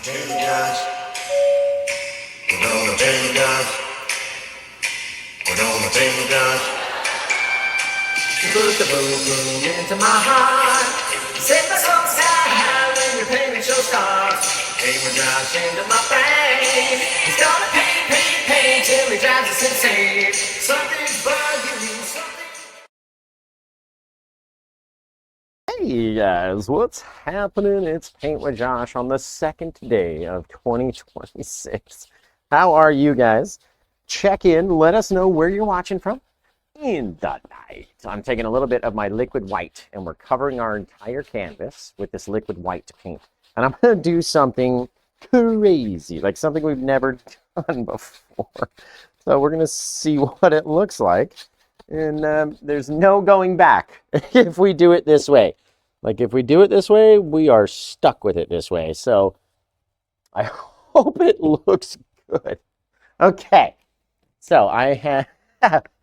baby guys. We're gonna baby guys. We're gonna baby guys. You put the boom boom into my heart. Set my soul sky when your payment show starts. Baby guys into my brain. He's gonna pain till he drives us insane. Something's bugging me, something. Hey guys, what's happening? It's Paint with Josh on the second day of 2026. How are you guys? Check in, let us know where you're watching from in the night. I'm taking a little bit of my liquid white and we're covering our entire canvas with this liquid white paint. And I'm going to do something crazy, like something we've never done before. So we're going to see what it looks like. And there's no going back if we do it this way. Like if we do it this way, we are stuck with it this way. So I hope it looks good. Okay. So I have,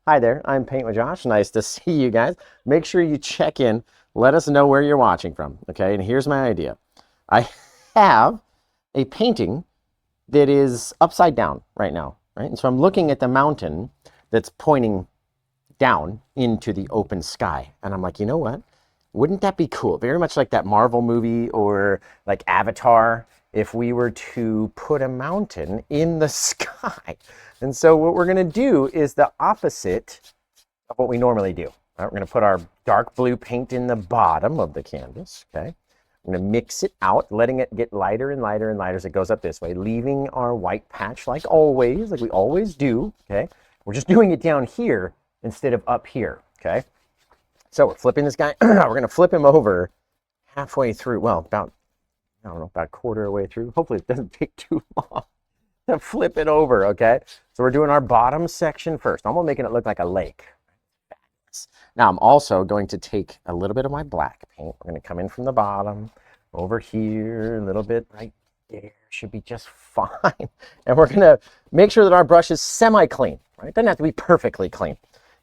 hi there, I'm Paint with Josh. Nice to see you guys. Make sure you check in. Let us know where you're watching from. Okay. And here's my idea. I have a painting that is upside down right now. Right. And so I'm looking at the mountain that's pointing down into the open sky. And I'm like, you know what? Wouldn't that be cool? Very much like that Marvel movie or like Avatar, if we were to put a mountain in the sky. And so what we're going to do is the opposite of what we normally do. Right, we're going to put our dark blue paint in the bottom of the canvas. Okay. I'm going to mix it out, letting it get lighter and lighter and lighter as it goes up this way, leaving our white patch like always, like we always do. Okay. We're just doing it down here instead of up here. Okay. So we're flipping this guy. We're going to flip him over halfway through. Well, about, I don't know, about a quarter of the way through. Hopefully it doesn't take too long to flip it over, okay? So we're doing our bottom section first. I'm making it look like a lake. Now I'm also going to take a little bit of my black paint. We're going to come in from the bottom, over here, a little bit right there. Should be just fine. And we're going to make sure that our brush is semi-clean, right? It doesn't have to be perfectly clean.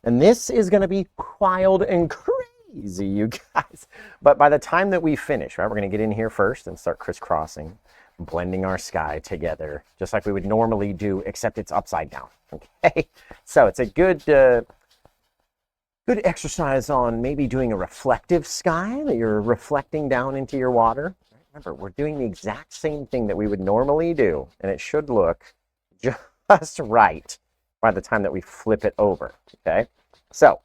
And this is going to be wild and crazy, you guys. But by the time that we finish, right, we're going to get in here first and start crisscrossing, blending our sky together, just like we would normally do, except it's upside down. Okay, so it's a good exercise on maybe doing a reflective sky that you're reflecting down into your water. Remember, we're doing the exact same thing that we would normally do, and it should look just right by the time that we flip it over. Okay, so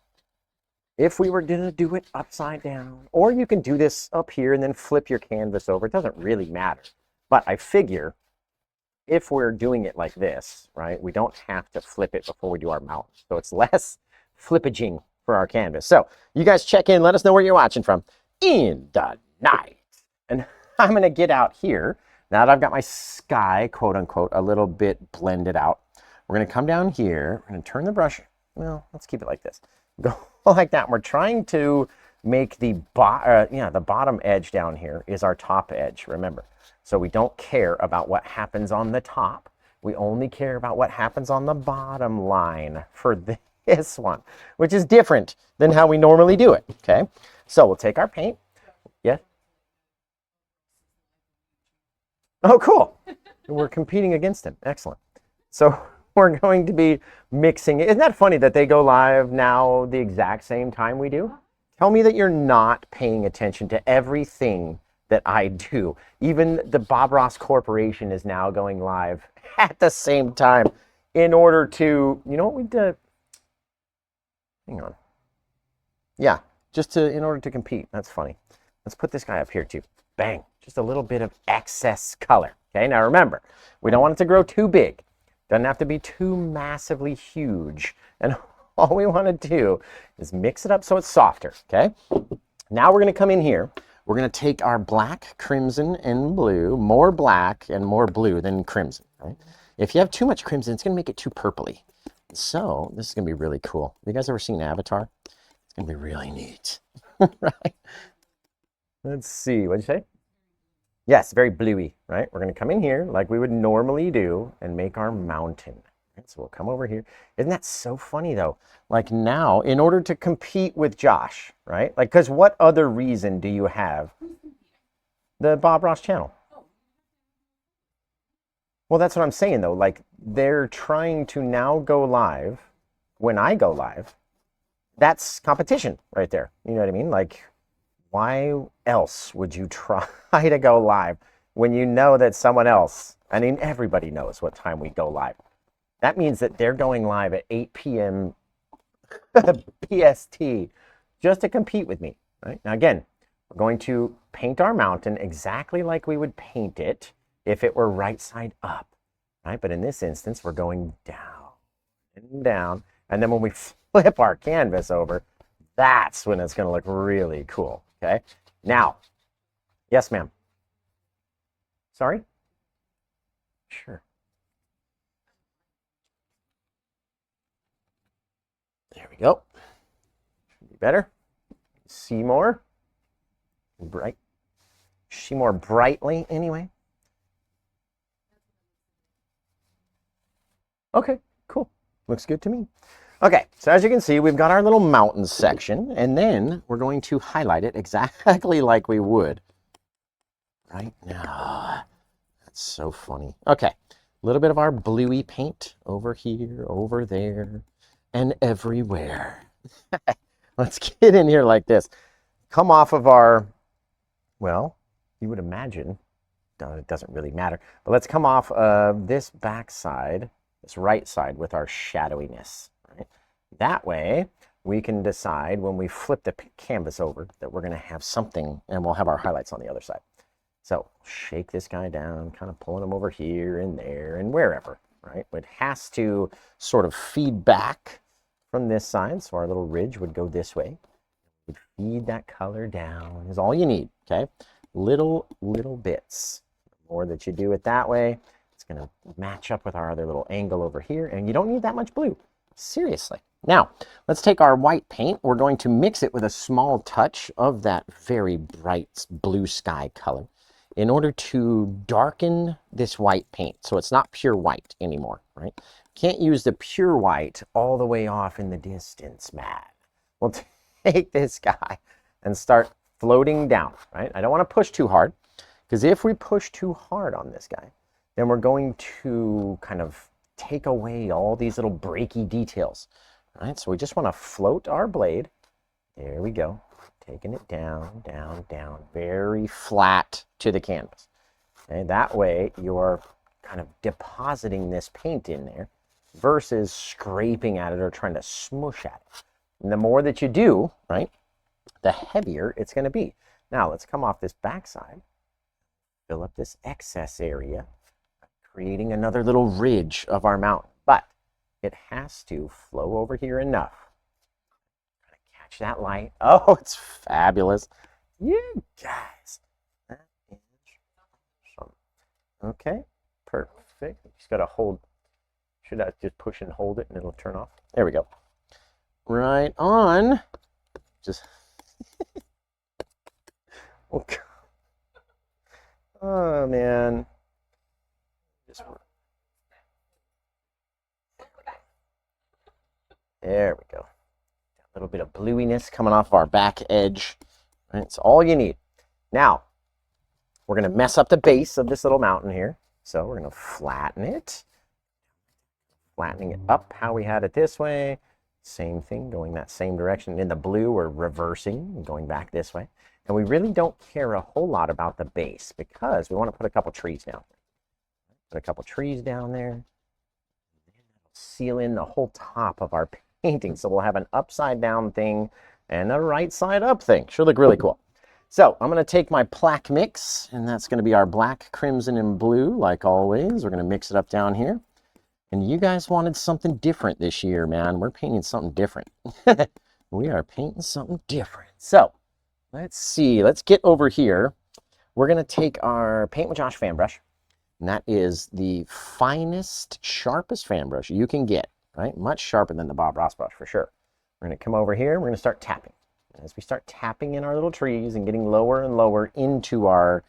if we were going to do it upside down, or you can do this up here and then flip your canvas over, it doesn't really matter. But I figure if we're doing it like this, right, we don't have to flip it before we do our mountain. So it's less flippaging for our canvas. So you guys check in, let us know where you're watching from in the night. And I'm going to get out here, now that I've got my sky, quote unquote, a little bit blended out. We're going to come down here. We're going to turn the brush. Well, let's keep it like this. Go like that. We're trying to make the bottom edge down here is our top edge, remember. So we don't care about what happens on the top. We only care about what happens on the bottom line for this one, which is different than how we normally do it. Okay. So we'll take our paint. Yeah. Oh, cool. We're competing against him. Excellent. So we're going to be mixing it. Isn't that funny that they go live now the exact same time we do? Tell me that you're not paying attention to everything that I do. Even the Bob Ross Corporation is now going live at the same time in order to, you know what we did? Hang on. Yeah, just in order to compete. That's funny. Let's put this guy up here too. Bang. Just a little bit of excess color. Okay, now remember, we don't want it to grow too big. Doesn't have to be too massively huge. And all we want to do is mix it up so it's softer, okay? Now we're going to come in here. We're going to take our black, crimson, and blue, more black and more blue than crimson, right? If you have too much crimson, it's going to make it too purpley. So this is going to be really cool. Have you guys ever seen Avatar? It's going to be really neat, right? Let's see, what'd you say? Yes, very bluey, right? We're going to come in here like we would normally do and make our mountain. Right, so we'll come over here. Isn't that so funny, though? Like now, in order to compete with Josh, right? Like, because what other reason do you have? The Bob Ross channel. Well, that's what I'm saying though. Like they're trying to now go live. When I go live, that's competition right there. You know what I mean? Like, why else would you try to go live when you know that someone else, I mean, everybody knows what time we go live. That means that they're going live at 8 p.m. PST just to compete with me, right? Now, again, we're going to paint our mountain exactly like we would paint it if it were right side up, right? But in this instance, we're going down and down. And then when we flip our canvas over, that's when it's going to look really cool, okay? Now, yes, ma'am. Sorry? Sure. There we go. Should be better. See more. Bright. See more brightly anyway. Okay, cool. Looks good to me. Okay, so as you can see, we've got our little mountain section, and then we're going to highlight it exactly like we would right now. That's so funny. Okay, a little bit of our bluey paint over here, over there, and everywhere. Let's get in here like this. Come off of our, well, you would imagine, no, it doesn't really matter, but let's come off of this back side, this right side with our shadowiness. Right? That way, we can decide when we flip the canvas over that we're going to have something, and we'll have our highlights on the other side. So shake this guy down, kind of pulling him over here and there and wherever, right? It has to sort of feed back from this side, so our little ridge would go this way. Would feed that color down is all you need, okay? Little bits. The more that you do it that way, it's going to match up with our other little angle over here, and you don't need that much blue. Seriously. Now, let's take our white paint. We're going to mix it with a small touch of that very bright blue sky color in order to darken this white paint so it's not pure white anymore, right? Can't use the pure white all the way off in the distance, man. We'll take this guy and start floating down, right? I don't want to push too hard, because if we push too hard on this guy, then we're going to kind of take away all these little breaky details, right? So we just want to float our blade. There we go. Taking it down, down, down, very flat to the canvas. Okay, that way you're kind of depositing this paint in there versus scraping at it or trying to smush at it. And the more that you do, right, the heavier it's going to be. Now let's come off this backside, fill up this excess area, creating another little ridge of our mountain. But it has to flow over here enough. Catch that light. Oh, it's fabulous. You guys. That is awesome. Okay, perfect. Just got to hold. Should I just push and hold it and it'll turn off? There we go. Right on. Just. Okay. Oh, man. Just. There we go. A little bit of bluiness coming off of our back edge. Right, it's all you need. Now, we're going to mess up the base of this little mountain here. So we're going to flatten it. Flattening it up how we had it this way. Same thing, going that same direction. In the blue, we're reversing and going back this way. And we really don't care a whole lot about the base because we want to put a couple trees down. Put a couple trees down there. Seal in the whole top of our painting. So we'll have an upside down thing and a right side up thing. Should look really cool. So I'm going to take my plaque mix, and that's going to be our black, crimson, and blue, like always. We're going to mix it up down here. And you guys wanted something different this year, man. We're painting something different. We are painting something different. So let's see. Let's get over here. We're going to take our Paint with Josh fan brush. And that is the finest, sharpest fan brush you can get, right? Much sharper than the Bob Ross brush for sure. We're going to come over here. We're going to start tapping. As we start tapping in our little trees and getting lower and lower into our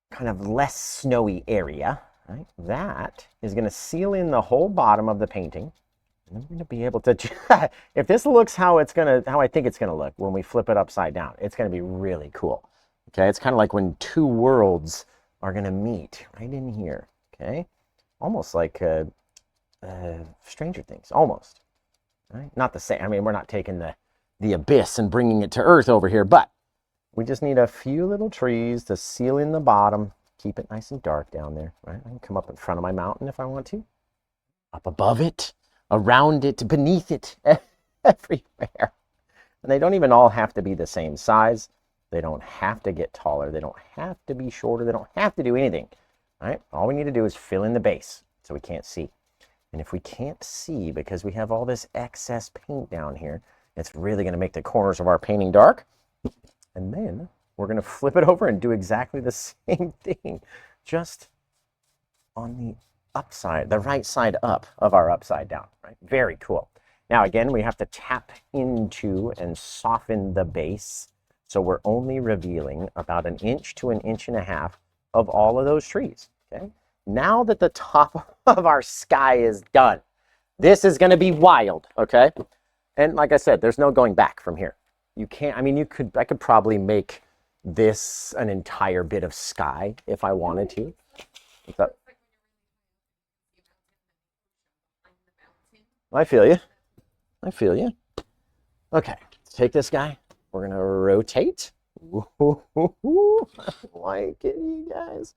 kind of less snowy area, right? That is going to seal in the whole bottom of the painting. And then we're going to be able to, if this looks how I think it's going to look when we flip it upside down, it's going to be really cool. Okay, it's kind of like when two worlds are going to meet right in here. Okay, almost like Stranger Things, almost. Right? Not the same. I mean, we're not taking the abyss and bringing it to Earth over here, but we just need a few little trees to seal in the bottom, keep it nice and dark down there. Right? I can come up in front of my mountain if I want to, up above it, around it, beneath it, everywhere. And they don't even all have to be the same size. They don't have to get taller. They don't have to be shorter. They don't have to do anything. Right? All we need to do is fill in the base so we can't see. And if we can't see because we have all this excess paint down here, it's really going to make the corners of our painting dark. And then we're going to flip it over and do exactly the same thing, just on the upside, the right side up of our upside down. Right? Very cool. Now, again, we have to tap into and soften the base. So we're only revealing about 1 inch to 1.5 inches of all of those trees. Okay. Now that the top of our sky is done, this is going to be wild. Okay. And like I said, there's no going back from here. You can't, I mean, I could probably make this an entire bit of sky if I wanted to. I feel you. I feel you. Okay, let's take this guy. We're going to rotate. Ooh, I like it, you guys.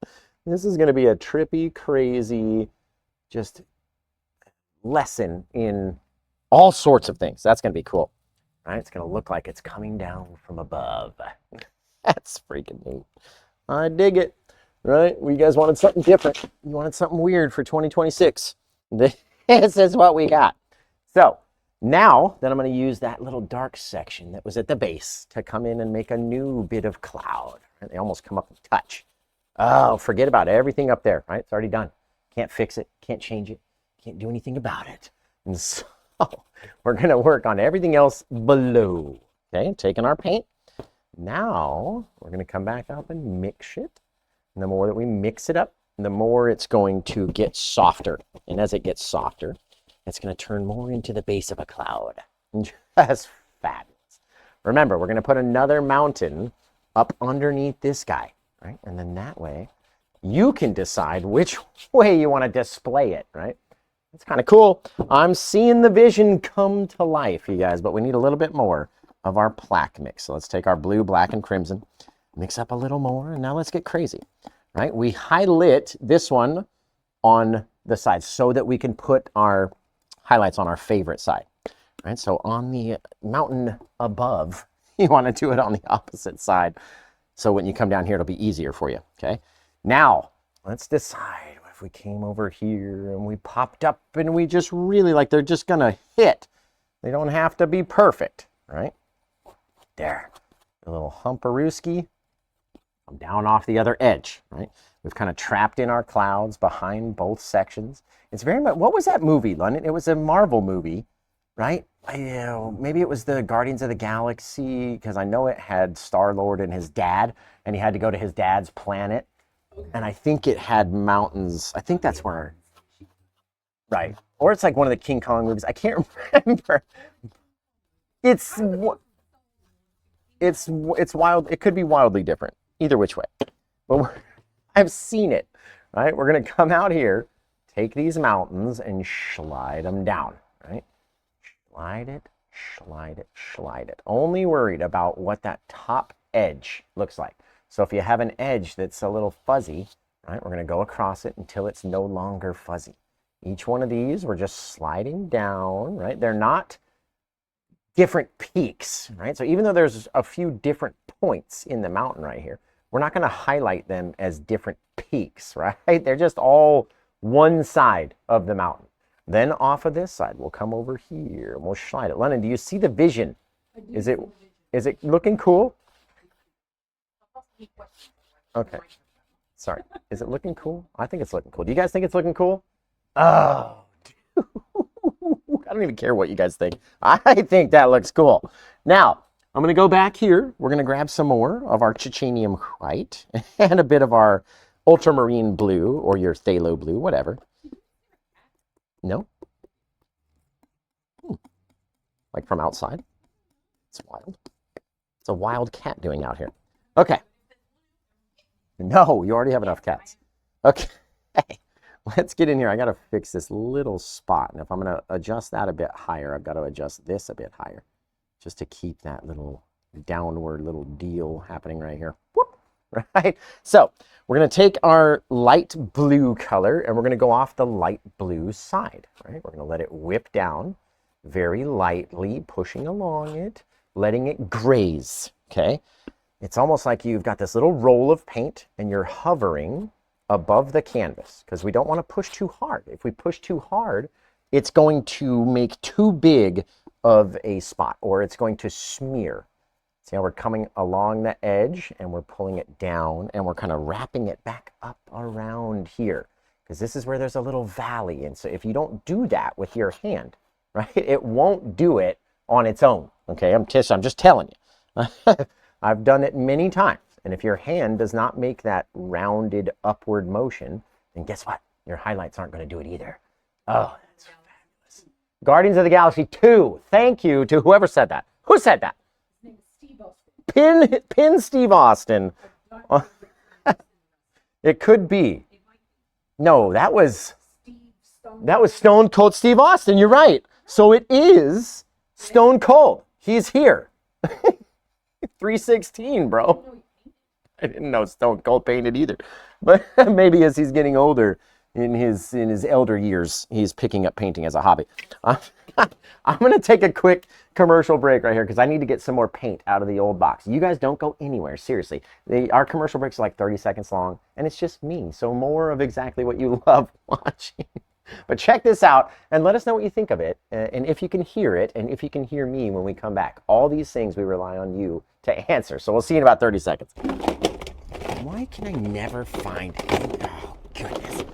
This is going to be a trippy, crazy, just lesson in all sorts of things. That's going to be cool. Right? It's going to look like it's coming down from above. That's freaking neat. I dig it. Right? You guys wanted something different. You wanted something weird for 2026. This is what we got. So now then I'm going to use that little dark section that was at the base to come in and make a new bit of cloud. Right? They almost come up and touch. Oh, forget about everything up there, right? It's already done. Can't fix it, can't change it, can't do anything about it. And so we're going to work on everything else below. Okay, taking our paint. Now we're going to come back up and mix it. And the more that we mix it up, the more it's going to get softer. And as it gets softer, it's going to turn more into the base of a cloud. Just fabulous. Remember, we're going to put another mountain up underneath this guy. Right? And then that way, you can decide which way you want to display it, right? It's kind of cool. I'm seeing the vision come to life, you guys, but we need a little bit more of our plaque mix. So let's take our blue, black, and crimson, mix up a little more, and now let's get crazy, right? We highlight this one on the side so that we can put our highlights on our favorite side, right? So on the mountain above, you want to do it on the opposite side. So when you come down here, it'll be easier for you, okay? Now, let's decide if we came over here and we popped up and we just really, like, they're just gonna hit. They don't have to be perfect, right? There, a little humperooski. I'm down off the other edge, right? We've kind of trapped in our clouds behind both sections. It's very much, what was that movie, London? It was a Marvel movie, right? Maybe it was the Guardians of the Galaxy, because I know it had Star-Lord and his dad, and he had to go to his dad's planet. And I think it had mountains. I think that's where, right. Or it's like one of the King Kong movies. I can't remember. It's wild. It could be wildly different, either which way. But I've seen it, right? We're going to come out here, take these mountains, and slide them down, right? Slide it, slide it, slide it. Only worried about what that top edge looks like. So if you have an edge that's a little fuzzy, right, we're going to go across it until it's no longer fuzzy. Each one of these, we're just sliding down, right? They're not different peaks, right? So even though there's a few different points in the mountain right here, we're not going to highlight them as different peaks, right? They're just all one side of the mountain. Then off of this side, we'll come over here and we'll slide it. Lennon, do you see the vision? Is it looking cool? Okay. Sorry. Is it looking cool? I think it's looking cool. Do you guys think it's looking cool? Oh, dude. I don't even care what you guys think. I think that looks cool. Now, I'm going to go back here. We're going to grab some more of our titanium white and a bit of our ultramarine blue or your phthalo blue, whatever. No? Like from outside? It's wild. It's a wild cat doing out here. Okay. No, you already have enough cats. Okay. let's get in here. I got to fix this little spot. And if I'm going to adjust that a bit higher, I've got to adjust this a bit higher just to keep that little downward little deal happening right here. Whoop, right? So we're going to take our light blue color and we're going to go off the light blue side, right? We're going to let it whip down very lightly, pushing along it, letting it graze, okay? It's almost like you've got this little roll of paint and you're hovering above the canvas because we don't want to push too hard. If we push too hard, it's going to make too big of a spot or it's going to smear. See how we're coming along the edge and we're pulling it down and we're kind of wrapping it back up around here because this is where there's a little valley. And so if you don't do that with your hand, right, it won't do it on its own. Okay, I'm just telling you. I've done it many times. And if your hand does not make that rounded upward motion, then guess what? Your highlights aren't going to do it either. Oh, that's fabulous. Guardians of the Galaxy 2. Thank you to whoever said that. Who said that? Pin Steve Austin. It could be. No, that was Stone Cold Steve Austin. You're right. So it is Stone Cold. He's here. 316, bro. I didn't know Stone Cold painted either. But maybe as he's getting older, in his elder years, he's picking up painting as a hobby. I'm going to take a quick commercial break right here because I need to get some more paint out of the old box. You guys don't go anywhere, seriously. Our commercial breaks are like 30 seconds long, and it's just me. So more of exactly what you love watching. But check this out and let us know what you think of it, and if you can hear it, and if you can hear me when we come back. All these things we rely on you to answer. So we'll see you in about 30 seconds. Why can I never find any? Oh, goodness.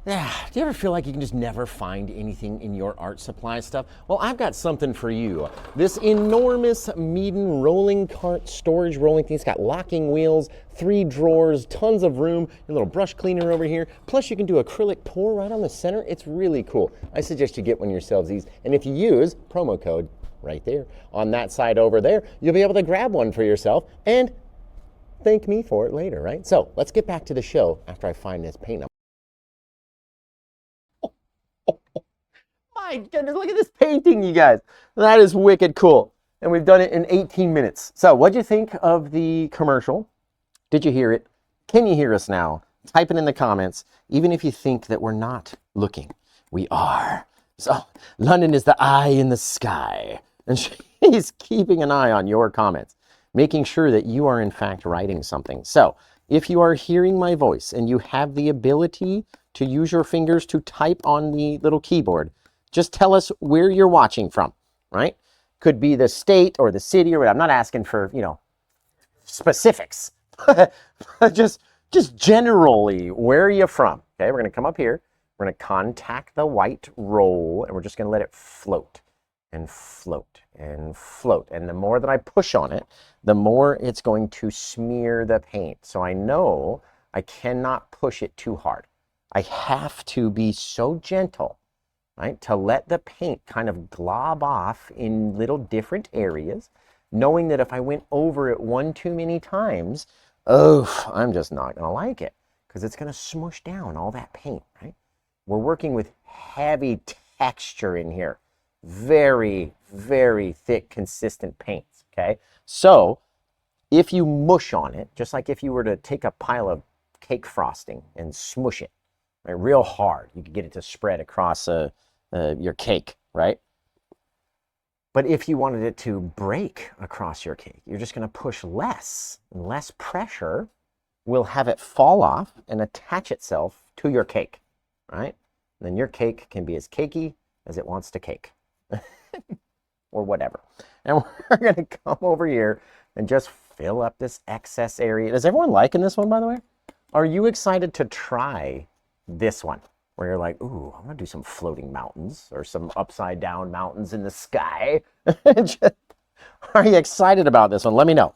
Do you ever feel like you can just never find anything in your art supply stuff? Well, I've got something for you. This enormous Meeden rolling cart storage rolling thing. It's got locking wheels, 3 drawers, tons of room, a little brush cleaner over here. Plus you can do acrylic pour right on the center. It's really cool. I suggest you get one yourselves these. And if you use promo code right there on that side over there, you'll be able to grab one for yourself and thank me for it later, right? So let's get back to the show after I find this paint. My goodness, look at this painting, you guys. That is wicked cool. And we've done it in 18 minutes. So what'd you think of the commercial? Did you hear it? Can you hear us now? Type it in the comments, even if you think that we're not looking. We are. So London is the eye in the sky. And she's keeping an eye on your comments, making sure that you are in fact writing something. So if you are hearing my voice and you have the ability to use your fingers to type on the little keyboard, just tell us where you're watching from, right? Could be the state or the city or whatever. I'm not asking for, specifics. just generally, where are you from? Okay, we're going to come up here. We're going to contact the white roll, and we're just going to let it float and float and float. And the more that I push on it, the more it's going to smear the paint. So I know I cannot push it too hard. I have to be so gentle, right, to let the paint kind of glob off in little different areas, knowing that if I went over it one too many times, I'm just not going to like it because it's going to smush down all that paint, right? We're working with heavy texture in here. Very, very thick, consistent paints, okay? So if you mush on it, just like if you were to take a pile of cake frosting and smush it, right, real hard, you could get it to spread across your cake, right? But if you wanted it to break across your cake, you're just going to push less, and less pressure will have it fall off and attach itself to your cake, right? And then your cake can be as cakey as it wants to cake, or whatever. And we're going to come over here and just fill up this excess area. Is everyone liking this one, by the way? Are you excited to try this one? Where you're like, ooh, I'm going to do some floating mountains or some upside down mountains in the sky. Are you excited about this one? Let me know.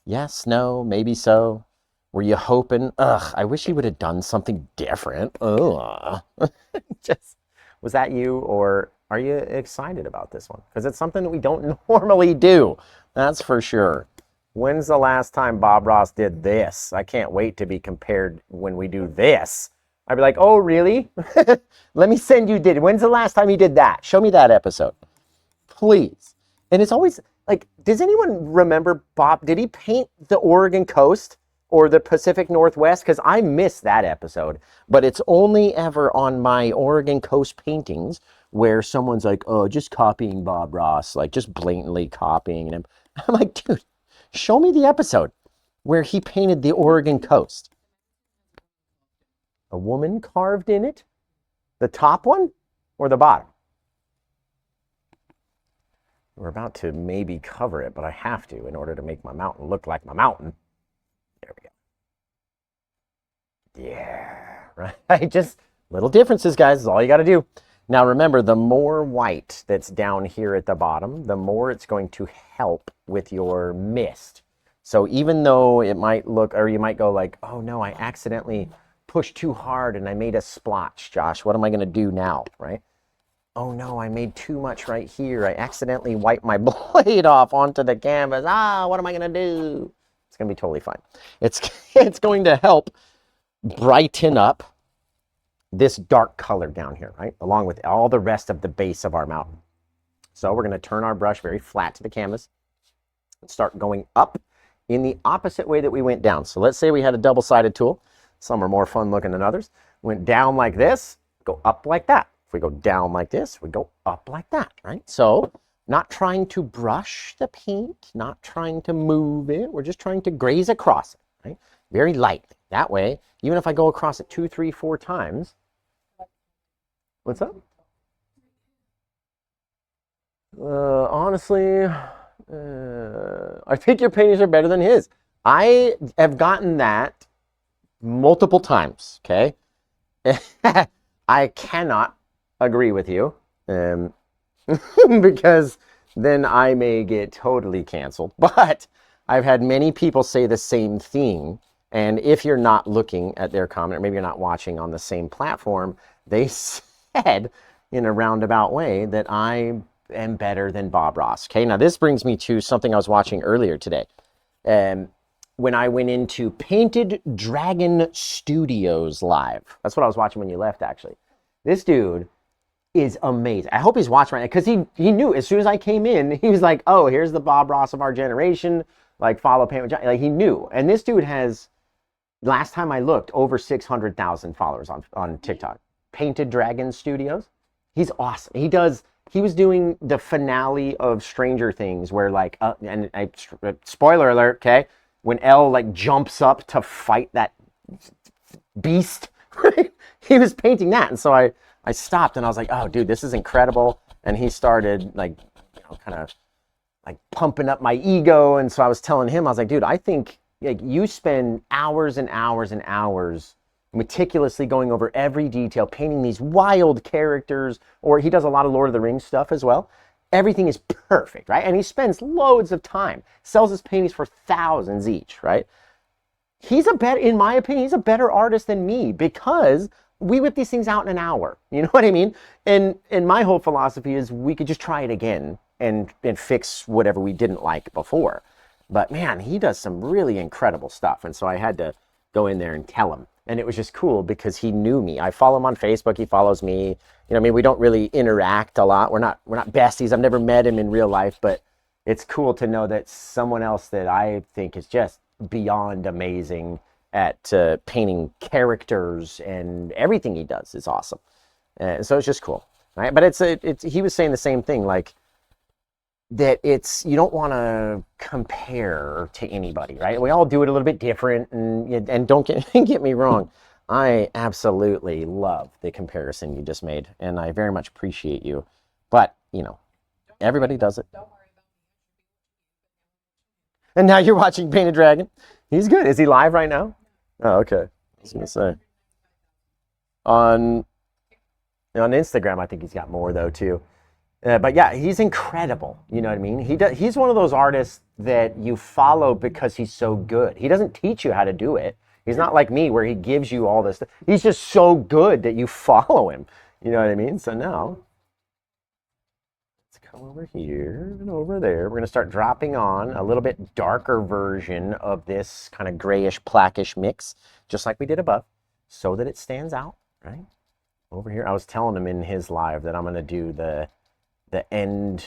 Yes, no, maybe so. Were you hoping? I wish you would have done something different. Was that you, or are you excited about this one? Because it's something that we don't normally do. That's for sure. When's the last time Bob Ross did this? I can't wait to be compared when we do this. I'd be like, oh, really? Let me send you did. When's the last time you did that? Show me that episode, please. And it's always like, does anyone remember Bob? Did he paint the Oregon coast or the Pacific Northwest? Because I missed that episode, but it's only ever on my Oregon coast paintings where someone's like, oh, just copying Bob Ross, like just blatantly copying him. I'm like, dude, show me the episode where he painted the Oregon coast. A woman carved in it? The top one or the bottom? We're about to maybe cover it, but I have to in order to make my mountain look like my mountain. There we go. Yeah, right? Just little differences, guys, is all you got to do. Now remember, the more white that's down here at the bottom, the more it's going to help with your mist. So even though it might look, or you might go like, oh no, I accidentally pushed too hard and I made a splotch, Josh. What am I going to do now, right? Oh no, I made too much right here. I accidentally wiped my blade off onto the canvas. What am I going to do? It's going to be totally fine. It's going to help brighten up this dark color down here, right? Along with all the rest of the base of our mountain. So we're going to turn our brush very flat to the canvas and start going up in the opposite way that we went down. So let's say we had a double-sided tool. Some are more fun looking than others. Went down like this, go up like that. If we go down like this, we go up like that, right? So not trying to brush the paint, not trying to move it. We're just trying to graze across it, right? Very lightly. That way, even if I go across it 2, 3, 4 times. What's up? Honestly, I think your paintings are better than his. I have gotten that multiple times, okay? I cannot agree with you because then I may get totally canceled. But I've had many people say the same thing. And if you're not looking at their comment, or maybe you're not watching on the same platform, they said in a roundabout way that I am better than Bob Ross. Okay, now this brings me to something I was watching earlier today. When I went into Painted Dragon Studios live. That's what I was watching when you left, actually. This dude is amazing. I hope he's watching right now, because he knew as soon as I came in, he was like, oh, here's the Bob Ross of our generation. Like, follow Paint with John. Like, he knew. And this dude has, last time I looked, over 600,000 followers on TikTok. Painted Dragon Studios. He's awesome. He was doing the finale of Stranger Things where, like, spoiler alert, okay? When Elle, like, jumps up to fight that beast, right? He was painting that. And so I stopped and I was like, oh, dude, this is incredible. And he started, like, you know, kind of like pumping up my ego. And so I was telling him, I was like, dude, I think like you spend hours and hours and hours meticulously going over every detail, painting these wild characters, or he does a lot of Lord of the Rings stuff as well. Everything is perfect, right? And he spends loads of time, sells his paintings for thousands each, right? In my opinion, he's a better artist than me because we whip these things out in an hour. You know what I mean? And my whole philosophy is we could just try it again and fix whatever we didn't like before. But man, he does some really incredible stuff. And so I had to go in there and tell him. And it was just cool because he knew me. I follow him on Facebook. He follows me. You know, I mean, we don't really interact a lot. We're not besties. I've never met him in real life, but it's cool to know that someone else that I think is just beyond amazing at painting characters, and everything he does is awesome. So it's just cool, right? But he was saying the same thing, like that you don't want to compare to anybody, right? We all do it a little bit different, and don't get me wrong, I absolutely love the comparison you just made, and I very much appreciate you. But you know, everybody does it. And now you're watching Painted Dragon. He's good. Is he live right now? Oh, okay. I was gonna say. On Instagram, I think he's got more though too. But yeah, he's incredible. You know what I mean? He's one of those artists that you follow because he's so good. He doesn't teach you how to do it. He's not like me where he gives you all this stuff. He's just so good that you follow him. You know what I mean? So now, let's come over here and over there. We're going to start dropping on a little bit darker version of this kind of grayish, blackish mix, just like we did above. so that it stands out, right? Over here, I was telling him in his live that I'm going to do the end.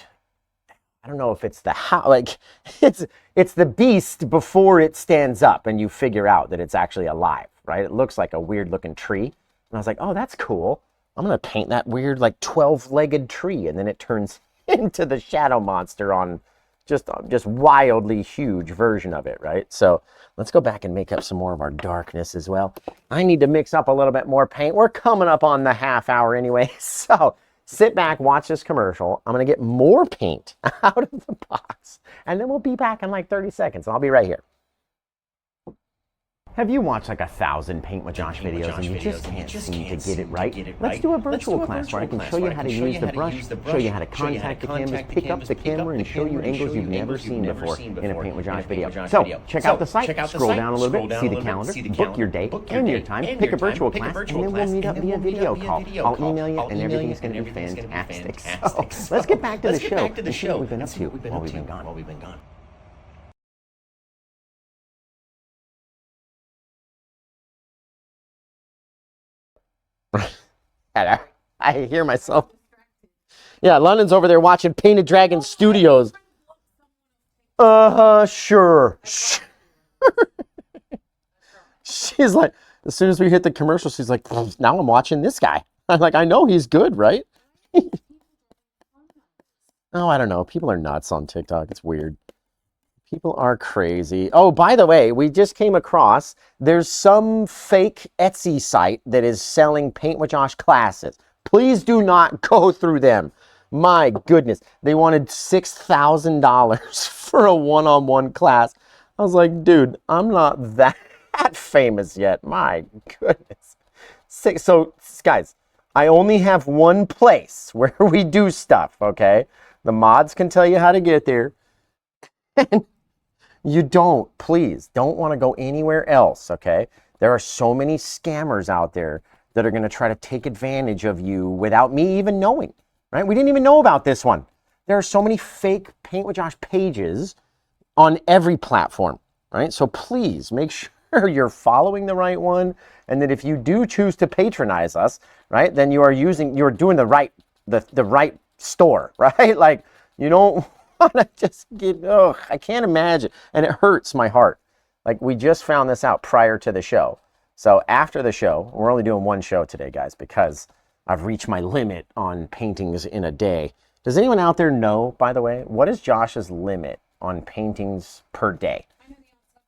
I don't know if it's the how, like it's the beast before it stands up and you figure out that it's actually alive, right? It looks like a weird looking tree. And I was like, oh, that's cool. I'm going to paint that weird like 12-legged tree, and then it turns into the shadow monster on just wildly huge version of it, right? So let's go back and make up some more of our darkness as well. I need to mix up a little bit more paint. We're coming up on the half hour anyway, so sit back, watch this commercial. I'm gonna get more paint out of the box, and then we'll be back in like 30 seconds. I'll be right here. Have you watched like 1,000 Paint with Josh videos and you just can't seem to get it right? Let's do a virtual class where I can show you how to use the brush, show you how to contact the canvas, pick up the camera, and show you angles you've never seen before in a Paint with Josh video. So check out the site, scroll down a little bit, see the calendar, book your date and your time, pick a virtual class, and then we'll meet up via video call. I'll email you and everything's going to be fantastic. So let's get back to the show and see what we've been up to while we've been gone. I hear myself. Yeah, London's over there watching Painted Dragon Studios. Sure. She's like, as soon as we hit the commercial, she's like, now I'm watching this guy. I'm like, I know he's good, right? Oh, I don't know. People are nuts on TikTok. It's weird. People are crazy. Oh, by the way, we just came across, there's some fake Etsy site that is selling Paint with Josh classes. Please do not go through them. My goodness. They wanted $6,000 for a one-on-one class. I was like, dude, I'm not that famous yet. My goodness. So, guys, I only have one place where we do stuff, okay? The mods can tell you how to get there. And you please don't want to go anywhere else, okay? There are so many scammers out there that are going to try to take advantage of you without me even knowing, right? We didn't even know about this one. There are so many fake Paint with Josh pages on every platform, right? So please make sure you're following the right one, and that if you do choose to patronize us, right, then you're doing the right store, right? Like, you don't want to just get, I can't imagine. And it hurts my heart. Like, we just found this out prior to the show. So after the show, we're only doing one show today, guys, because I've reached my limit on paintings in a day. Does anyone out there know, by the way, what is Josh's limit on paintings per day?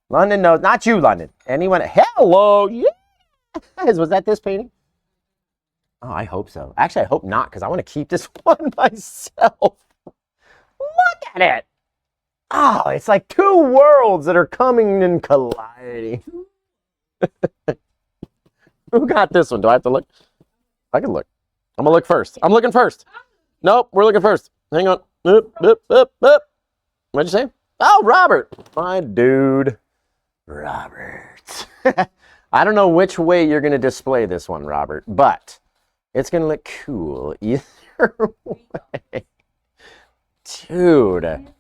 London knows. Not you, London. Anyone? Hello. Yes. Was that this painting? Oh, I hope so. Actually, I hope not, because I want to keep this one myself. Look at it. Oh, it's like two worlds that are coming and colliding. Who got this one? Do I have to look? I can look. I'm going to look first. I'm looking first. Nope, we're looking first. Hang on. What'd you say? Oh, Robert. My dude. Robert. I don't know which way you're going to display this one, Robert, but it's going to look cool either way. Dude.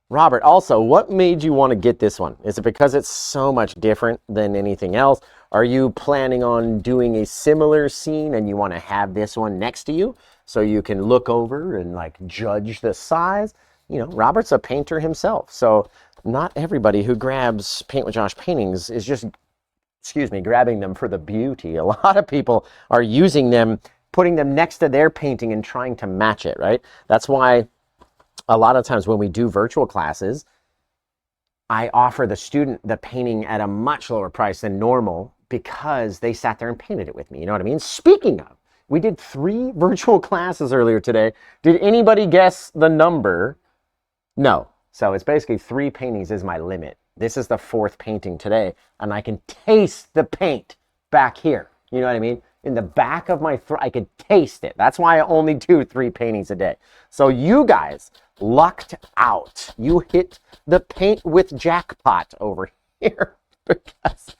Robert, also, what made you want to get this one? Is it because it's so much different than anything else? Are you planning on doing a similar scene and you want to have this one next to you so you can look over and like judge the size? You know, Robert's a painter himself, so not everybody who grabs Paint with Josh paintings is just, grabbing them for the beauty. A lot of people are using them, putting them next to their painting and trying to match it, right? That's why a lot of times when we do virtual classes, I offer the student the painting at a much lower price than normal because they sat there and painted it with me. You know what I mean? Speaking of, we did 3 virtual classes earlier today. Did anybody guess the number? No. So it's basically 3 paintings is my limit. This is the 4th painting today, and I can taste the paint back here. You know what I mean? In the back of my throat, I could taste it. That's why I only do 3 paintings a day. So you guys lucked out. You hit the paint with jackpot over here because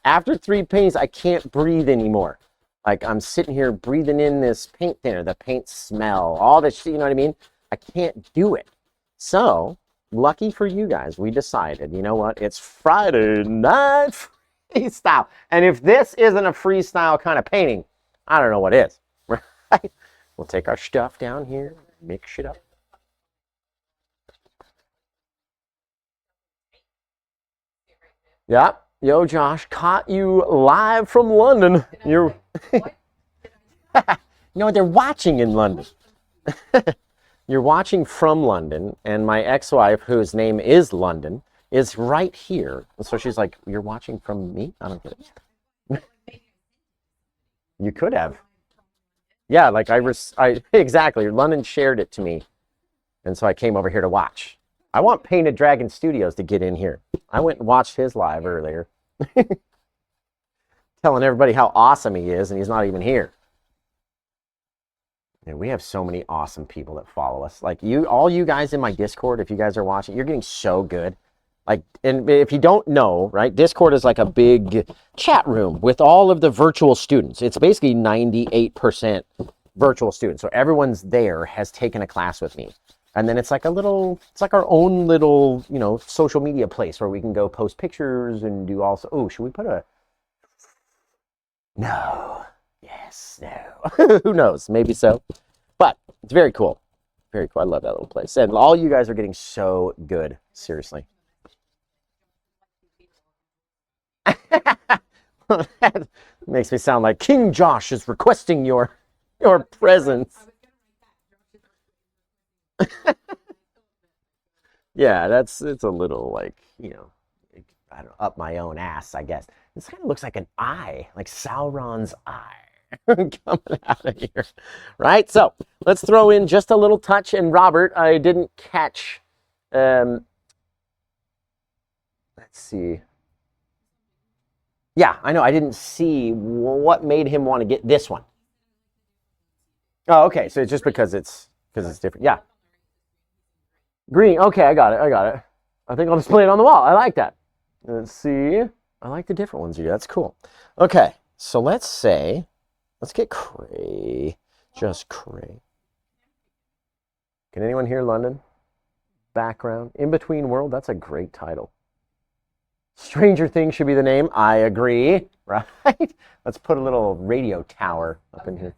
after 3 paintings, I can't breathe anymore. Like, I'm sitting here breathing in this paint thinner, the paint smell, all this, you know what I mean? I can't do it. So, lucky for you guys, we decided, you know what? It's Friday night freestyle. And if this isn't a freestyle kind of painting, I don't know what is. Right? We'll take our stuff down here, mix it up. Yeah. Yo, Josh, caught you live from London. You're no, they're watching in London. You're watching from London, and my ex-wife, whose name is London, is right here. So she's like, "You're watching from me?" I don't get it. You could have. Yeah, like I exactly. London shared it to me, and so I came over here to watch. I want Painted Dragon Studios to get in here. I went and watched his live earlier, telling everybody how awesome he is, and he's not even here. And we have so many awesome people that follow us. Like you, all you guys in my Discord, if you guys are watching, you're getting so good. Like, and if you don't know, right, Discord is like a big chat room with all of the virtual students. It's basically 98% virtual students. So everyone's there has taken a class with me. And then it's like a little, it's like our own little, you know, social media place where we can go post pictures and do also, oh, should we put a, no, yes, no, who knows, maybe so. But it's very cool. Very cool. I love that little place. And all you guys are getting so good, seriously. That makes me sound like King Josh is requesting your presence. Yeah, it's a little like, you know, I don't know, up my own ass, I guess. This kind of looks like an eye, like Sauron's eye coming out of here, right? So let's throw in just a little touch. And Robert, I didn't catch. Let's see. Yeah, I know. I didn't see what made him want to get this one. Oh, okay. So it's just because it's different. Yeah. Green. Okay, I got it. I think I'll display it on the wall. I like that. Let's see. I like the different ones here. That's cool. Okay, so let's get cray. Just cray. Can anyone hear London? Background. In Between World. That's a great title. Stranger Things should be the name. I agree. Right? Let's put a little radio tower up in here.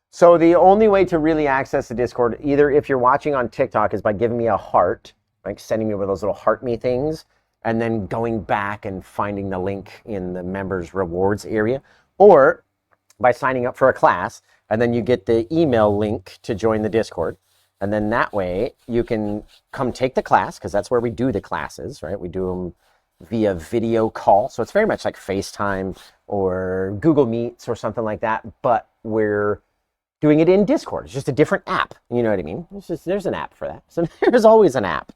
So the only way to really access the Discord, either if you're watching on TikTok, is by giving me a heart, like sending me with those little heart me things, and then going back and finding the link in the members rewards area, or by signing up for a class, and then you get the email link to join the Discord. And then that way you can come take the class, because that's where we do the classes, right? We do them via video call. So it's very much like FaceTime or Google Meets or something like that, but we're doing it in Discord. It's just a different app. You know what I mean? There's an app for that. So there's always an app,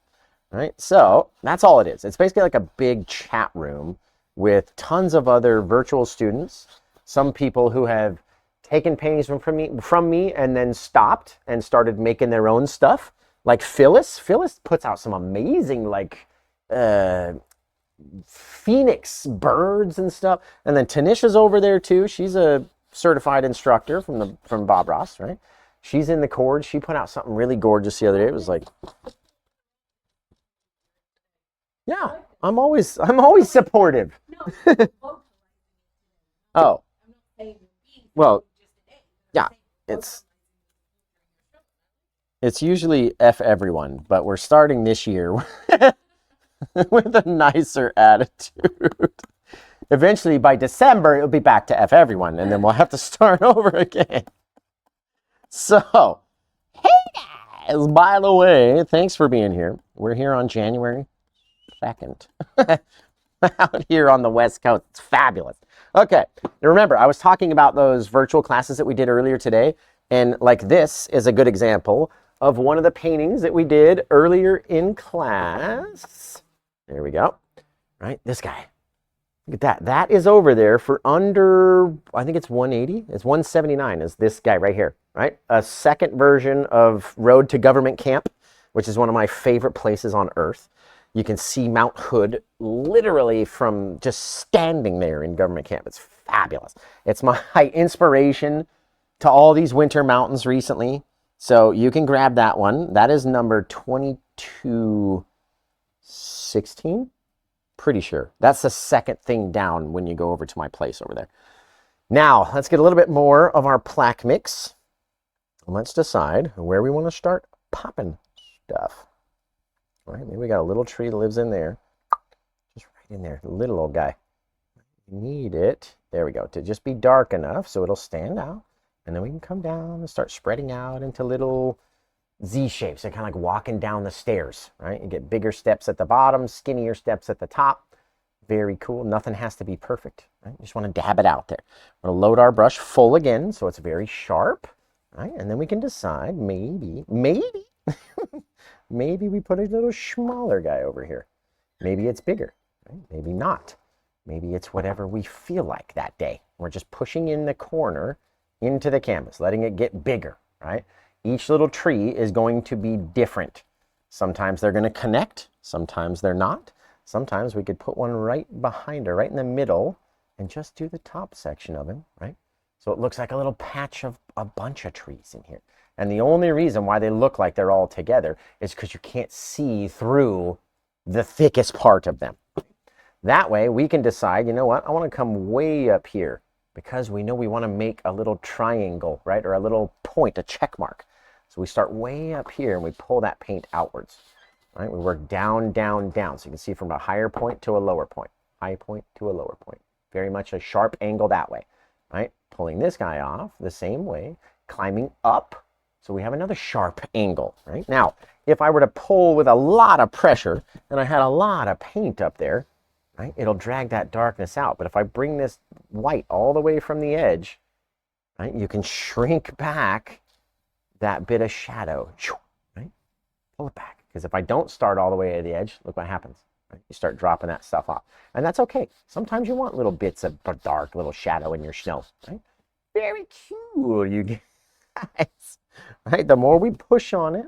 right? So that's all it is. It's basically like a big chat room with tons of other virtual students, some people who have taken paintings from me and then stopped and started making their own stuff. Like Phyllis. Phyllis puts out some amazing like phoenix birds and stuff. And then Tanisha's over there too. She's a certified instructor from Bob Ross, right? She's in the chords. She put out something really gorgeous the other day. It was like, yeah, I'm always supportive. Oh, well, yeah, it's usually F everyone, but we're starting this year with a nicer attitude. Eventually, by December, it'll be back to F everyone, and then we'll have to start over again. So, hey guys, by the way, thanks for being here. We're here on January 2nd. Out here on the West Coast. It's fabulous. Okay, now remember, I was talking about those virtual classes that we did earlier today, and like this is a good example of one of the paintings that we did earlier in class. There we go. Right, this guy. Look at that. That is over there for under, I think it's 180. It's 179 is this guy right here, right? A second version of Road to Government Camp, which is one of my favorite places on earth. You can see Mount Hood literally from just standing there in Government Camp. It's fabulous. It's my inspiration to all these winter mountains recently. So you can grab that one. That is number 22. 16? Pretty sure. That's the second thing down when you go over to my place over there. Now, let's get a little bit more of our plaque mix. Let's decide where we want to start popping stuff. All right, maybe we got a little tree that lives in there. Just right in there, the little old guy. You need it, there we go, to just be dark enough so it'll stand out. And then we can come down and start spreading out into little Z shapes. They're kind of like walking down the stairs, right? You get bigger steps at the bottom, skinnier steps at the top. Very cool. Nothing has to be perfect, right? You just want to dab it out there. We're going to load our brush full again so it's very sharp, right? And then we can decide maybe maybe we put a little smaller guy over here. Maybe it's bigger, right? Maybe not. Maybe it's whatever we feel like that day. We're just pushing in the corner into the canvas, letting it get bigger, right? Each little tree is going to be different. Sometimes they're going to connect, sometimes they're not. Sometimes we could put one right behind her, right in the middle, and just do the top section of him, right? So it looks like a little patch of a bunch of trees in here. And the only reason why they look like they're all together is because you can't see through the thickest part of them. That way we can decide, you know what, I want to come way up here because we know we want to make a little triangle, right? Or a little point, a check mark. So we start way up here and we pull that paint outwards. Right, we work down, down, down. So you can see from a higher point to a lower point. High point to a lower point. Very much a sharp angle that way. Right? Pulling this guy off the same way. Climbing up. So we have another sharp angle. Right? Now, if I were to pull with a lot of pressure and I had a lot of paint up there, right, it'll drag that darkness out. But if I bring this white all the way from the edge, right, you can shrink back that bit of shadow. Right? Pull it back. Because if I don't start all the way to the edge, look what happens. Right? You start dropping that stuff off. And that's okay. Sometimes you want little bits of dark, little shadow in your snow. Right? Very cool, you guys. Right? The more we push on it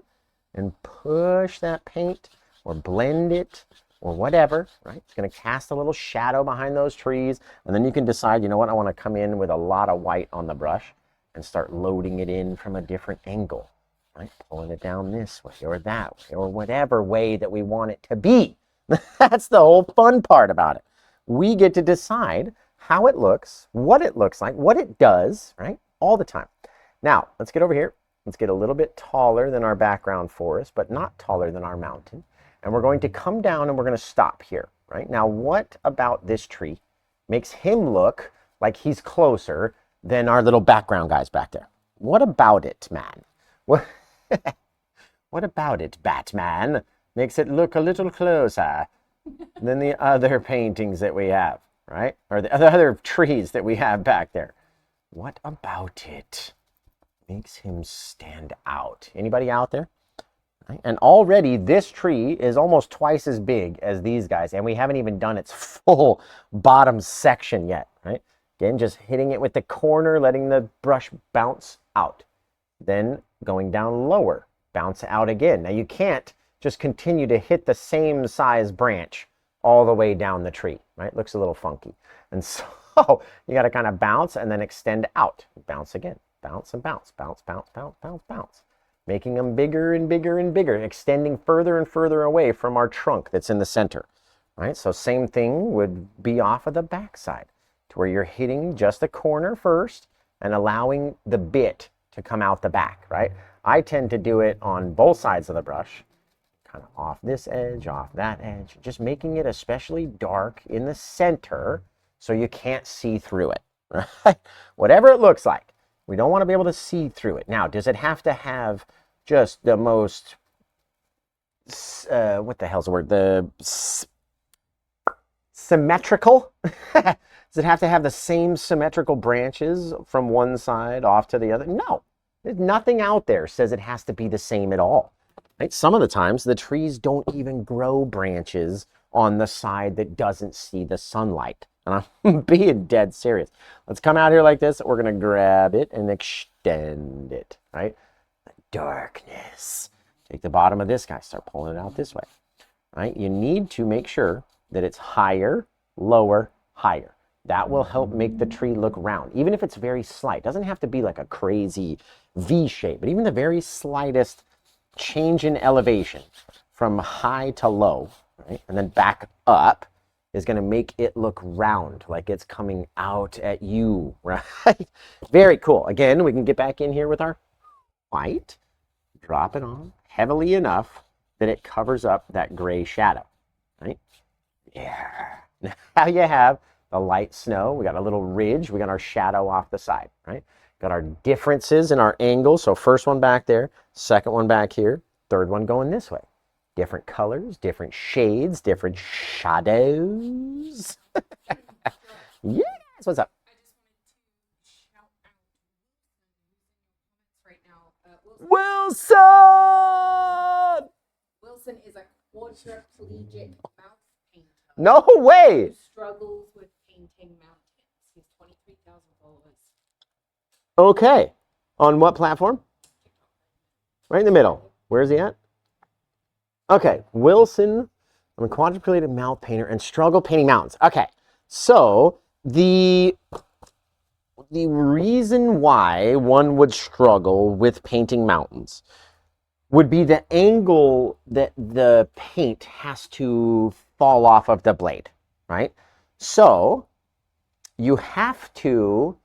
and push that paint or blend it or whatever, right? It's going to cast a little shadow behind those trees. And then you can decide, you know what? I want to come in with a lot of white on the brush and start loading it in from a different angle. Right? Pulling it down this way or that way or whatever way that we want it to be. That's the whole fun part about it. We get to decide how it looks, what it looks like, what it does, right? All the time. Now, let's get over here. Let's get a little bit taller than our background forest, but not taller than our mountain. And we're going to come down and we're going to stop here, right? Now, what about this tree makes him look like he's closer than our little background guys back there? What about it, man? What about it, Batman? Makes it look a little closer than the other paintings that we have, right? Or the other trees that we have back there. What about it makes him stand out? Anybody out there? Right? And already this tree is almost twice as big as these guys, and we haven't even done its full bottom section yet, right? Again, just hitting it with the corner, letting the brush bounce out. Then going down lower, bounce out again. Now you can't just continue to hit the same size branch all the way down the tree, right? Looks a little funky. And so you got to kind of bounce and then extend out. Bounce again, bounce and bounce, bounce, bounce, bounce, bounce, bounce. Making them bigger and bigger and bigger, extending further and further away from our trunk that's in the center, right? So same thing would be off of the back side to where you're hitting just the corner first and allowing the bit to come out the back, right? I tend to do it on both sides of the brush, kind of off this edge, off that edge, just making it especially dark in the center so you can't see through it, right? Whatever it looks like, we don't want to be able to see through it. Now, does it have to have just the most, what the hell's the word? The symmetrical? Does it have to have the same symmetrical branches from one side off to the other? No. There's nothing out there says it has to be the same at all. Right? Some of the times the trees don't even grow branches on the side that doesn't see the sunlight. And I'm being dead serious. Let's come out here like this. We're going to grab it and extend it, right? The darkness. Take the bottom of this guy, start pulling it out this way, right? You need to make sure that it's higher, lower, higher. That will help make the tree look round, even if it's very slight. It doesn't have to be like a crazy V shape, but even the very slightest change in elevation from high to low, right? And then back up is going to make it look round, like it's coming out at you, right? Very cool. Again, we can get back in here with our white, drop it on heavily enough that it covers up that gray shadow, right? Yeah. Now you have the light snow. We got a little ridge. We got our shadow off the side, right? Got our differences in our angles. So first one back there, second one back here, third one going this way. Different colors, different shades, different shadows. Yes, what's up? Wilson! Wilson is a quadriplegic mouth painter. No way! Who struggles with painting mountains. He's 23,000 followers. Okay. On what platform? Right in the middle. Where is he at? Okay. Wilson. I'm a quadriplegic mouth painter and struggle painting mountains. Okay. So the reason why one would struggle with painting mountains would be the angle that the paint has to fall off of the blade, right? So you have to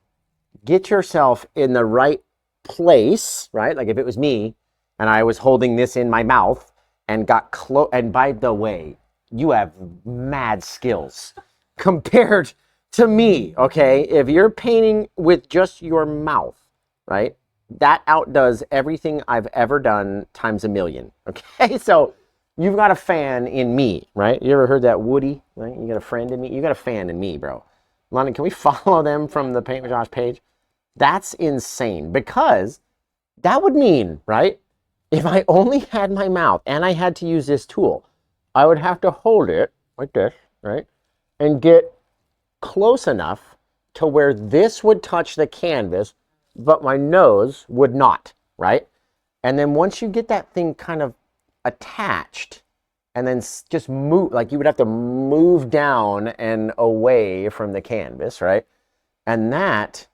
get yourself in the right place, right? Like if it was me and I was holding this in my mouth and got close, and by the way, you have mad skills compared to me, okay? If you're painting with just your mouth, right? That outdoes everything I've ever done times a million, okay? So you've got a fan in me, right? You ever heard that, Woody, right? You got a friend in me? You got a fan in me, bro. London, can we follow them from the Paint with Josh page? That's insane, because that would mean, right? If I only had my mouth and I had to use this tool, I would have to hold it like this, right? And get close enough to where this would touch the canvas, but my nose would not, right? And then once you get that thing kind of attached, and then just move, like you would have to move down and away from the canvas, right? And that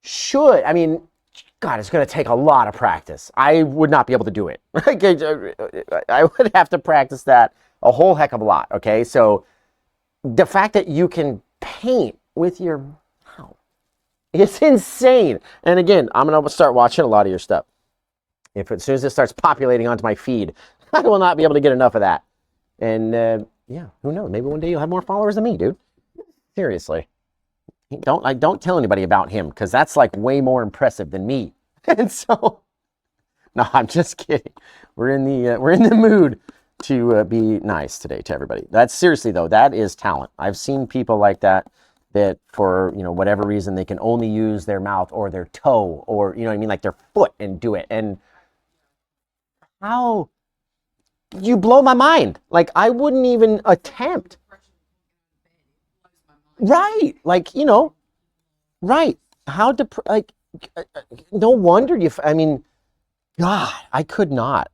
should, I mean, God, it's going to take a lot of practice. I would not be able to do it. I would have to practice that a whole heck of a lot, okay? So the fact that you can paint with your mouth, it's insane. And again, I'm going to start watching a lot of your stuff. As soon as it starts populating onto my feed, I will not be able to get enough of that. And yeah, who knows? Maybe one day you'll have more followers than me, dude. Seriously. Don't tell anybody about him, because that's like way more impressive than me. And so, no, I'm just kidding. We're in the mood to be nice today to everybody. That's seriously though, that is talent. I've seen people like that for whatever reason they can only use their mouth or their toe or what I mean, like their foot, and do it. And how you blow my mind. Like I wouldn't even attempt. Right, like right. How no wonder I mean, God, I could not.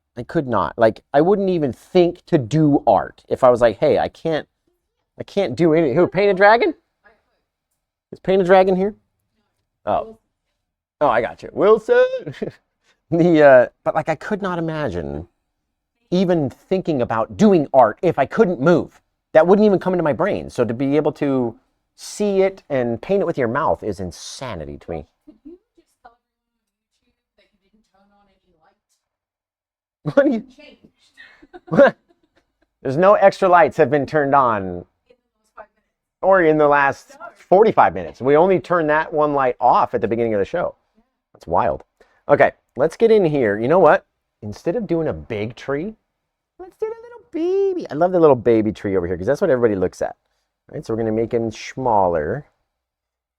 Like I wouldn't even think to do art if I was like, hey, I can't do anything. Who, Paint a Dragon? Is Paint a Dragon here? Oh, I got you, Wilson. But like I could not imagine even thinking about doing art if I couldn't move. That wouldn't even come into my brain. So to be able to see it and paint it with your mouth is insanity to me. Could you just tell everyone on YouTube that you didn't turn on any lights? What do you Changed. There's no extra lights have been turned on In the last 5 minutes. or in the last 45 minutes. We only turned that one light off at the beginning of the show. That's wild. Okay, let's get in here. You know what? Instead of doing a big tree, let's do a little baby. I love the little baby tree over here because that's what everybody looks at. Right? So we're going to make him smaller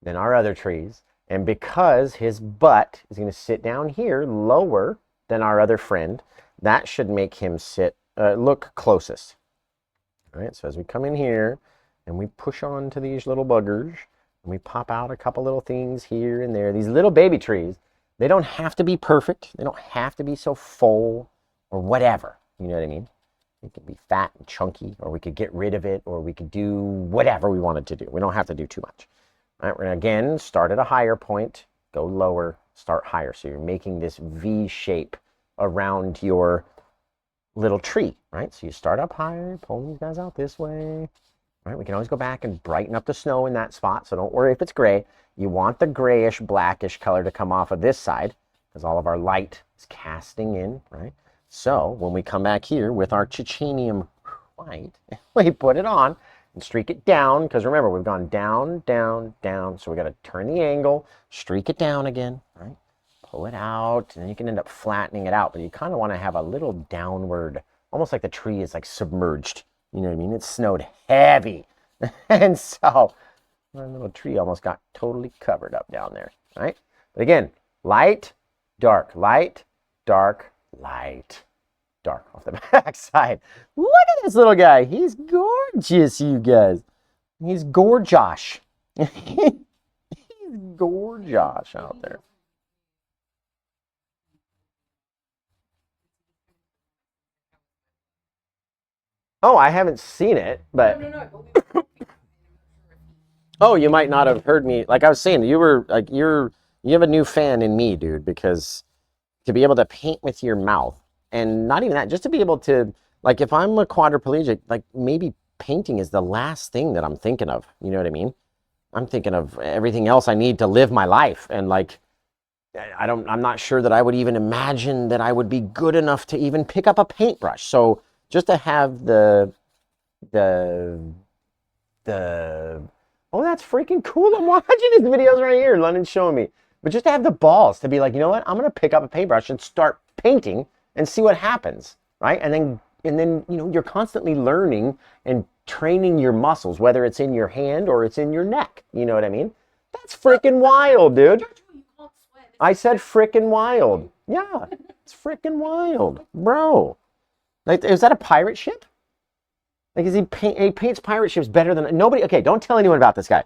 than our other trees. And because his butt is going to sit down here lower than our other friend, that should make him look closest. All right, so as we come in here and we push on to these little buggers, and we pop out a couple little things here and there, these little baby trees, they don't have to be perfect. They don't have to be so full or whatever. You know what I mean? It could be fat and chunky, or we could get rid of it, or we could do whatever we wanted to do. We don't have to do too much. All right, we're going to, again, start at a higher point, go lower, start higher. So you're making this V shape around your little tree, right? So you start up higher, pull these guys out this way, right? We can always go back and brighten up the snow in that spot, so don't worry if it's gray. You want the grayish, blackish color to come off of this side because all of our light is casting in, right? So when we come back here with our titanium white, we put it on and streak it down, because remember, we've gone down, down, down, so we got to turn the angle, streak it down again, right? Pull it out, and then you can end up flattening it out, but you kind of want to have a little downward, almost like the tree is like submerged. You know what I mean? It snowed heavy, and so our little tree almost got totally covered up down there, right? But again, light, dark, light, dark, light, dark off the back side. Look at this little guy. He's gorgeous, you guys. He's gorgeous. He's gorgeous out there. Oh, I haven't seen it, but oh, you might not have heard me. Like I was saying, you were like you have a new fan in me, dude, because to be able to paint with your mouth, and not even that, just to be able to, like, if I'm a quadriplegic, like maybe painting is the last thing that I'm thinking of. You know what I mean? I'm thinking of everything else I need to live my life, and like I'm not sure that I would even imagine that I would be good enough to even pick up a paintbrush. So just to have the oh, that's freaking cool. I'm watching his videos right here. London's showing me. But just to have the balls to be like, you know what? I'm going to pick up a paintbrush and start painting and see what happens, right? And then, you know, you're constantly learning and training your muscles, whether it's in your hand or it's in your neck. You know what I mean? That's freaking wild, dude. I said freaking wild. Yeah, it's freaking wild, bro. Like, is that a pirate ship? Like, he paints pirate ships better than nobody. Okay, don't tell anyone about this guy.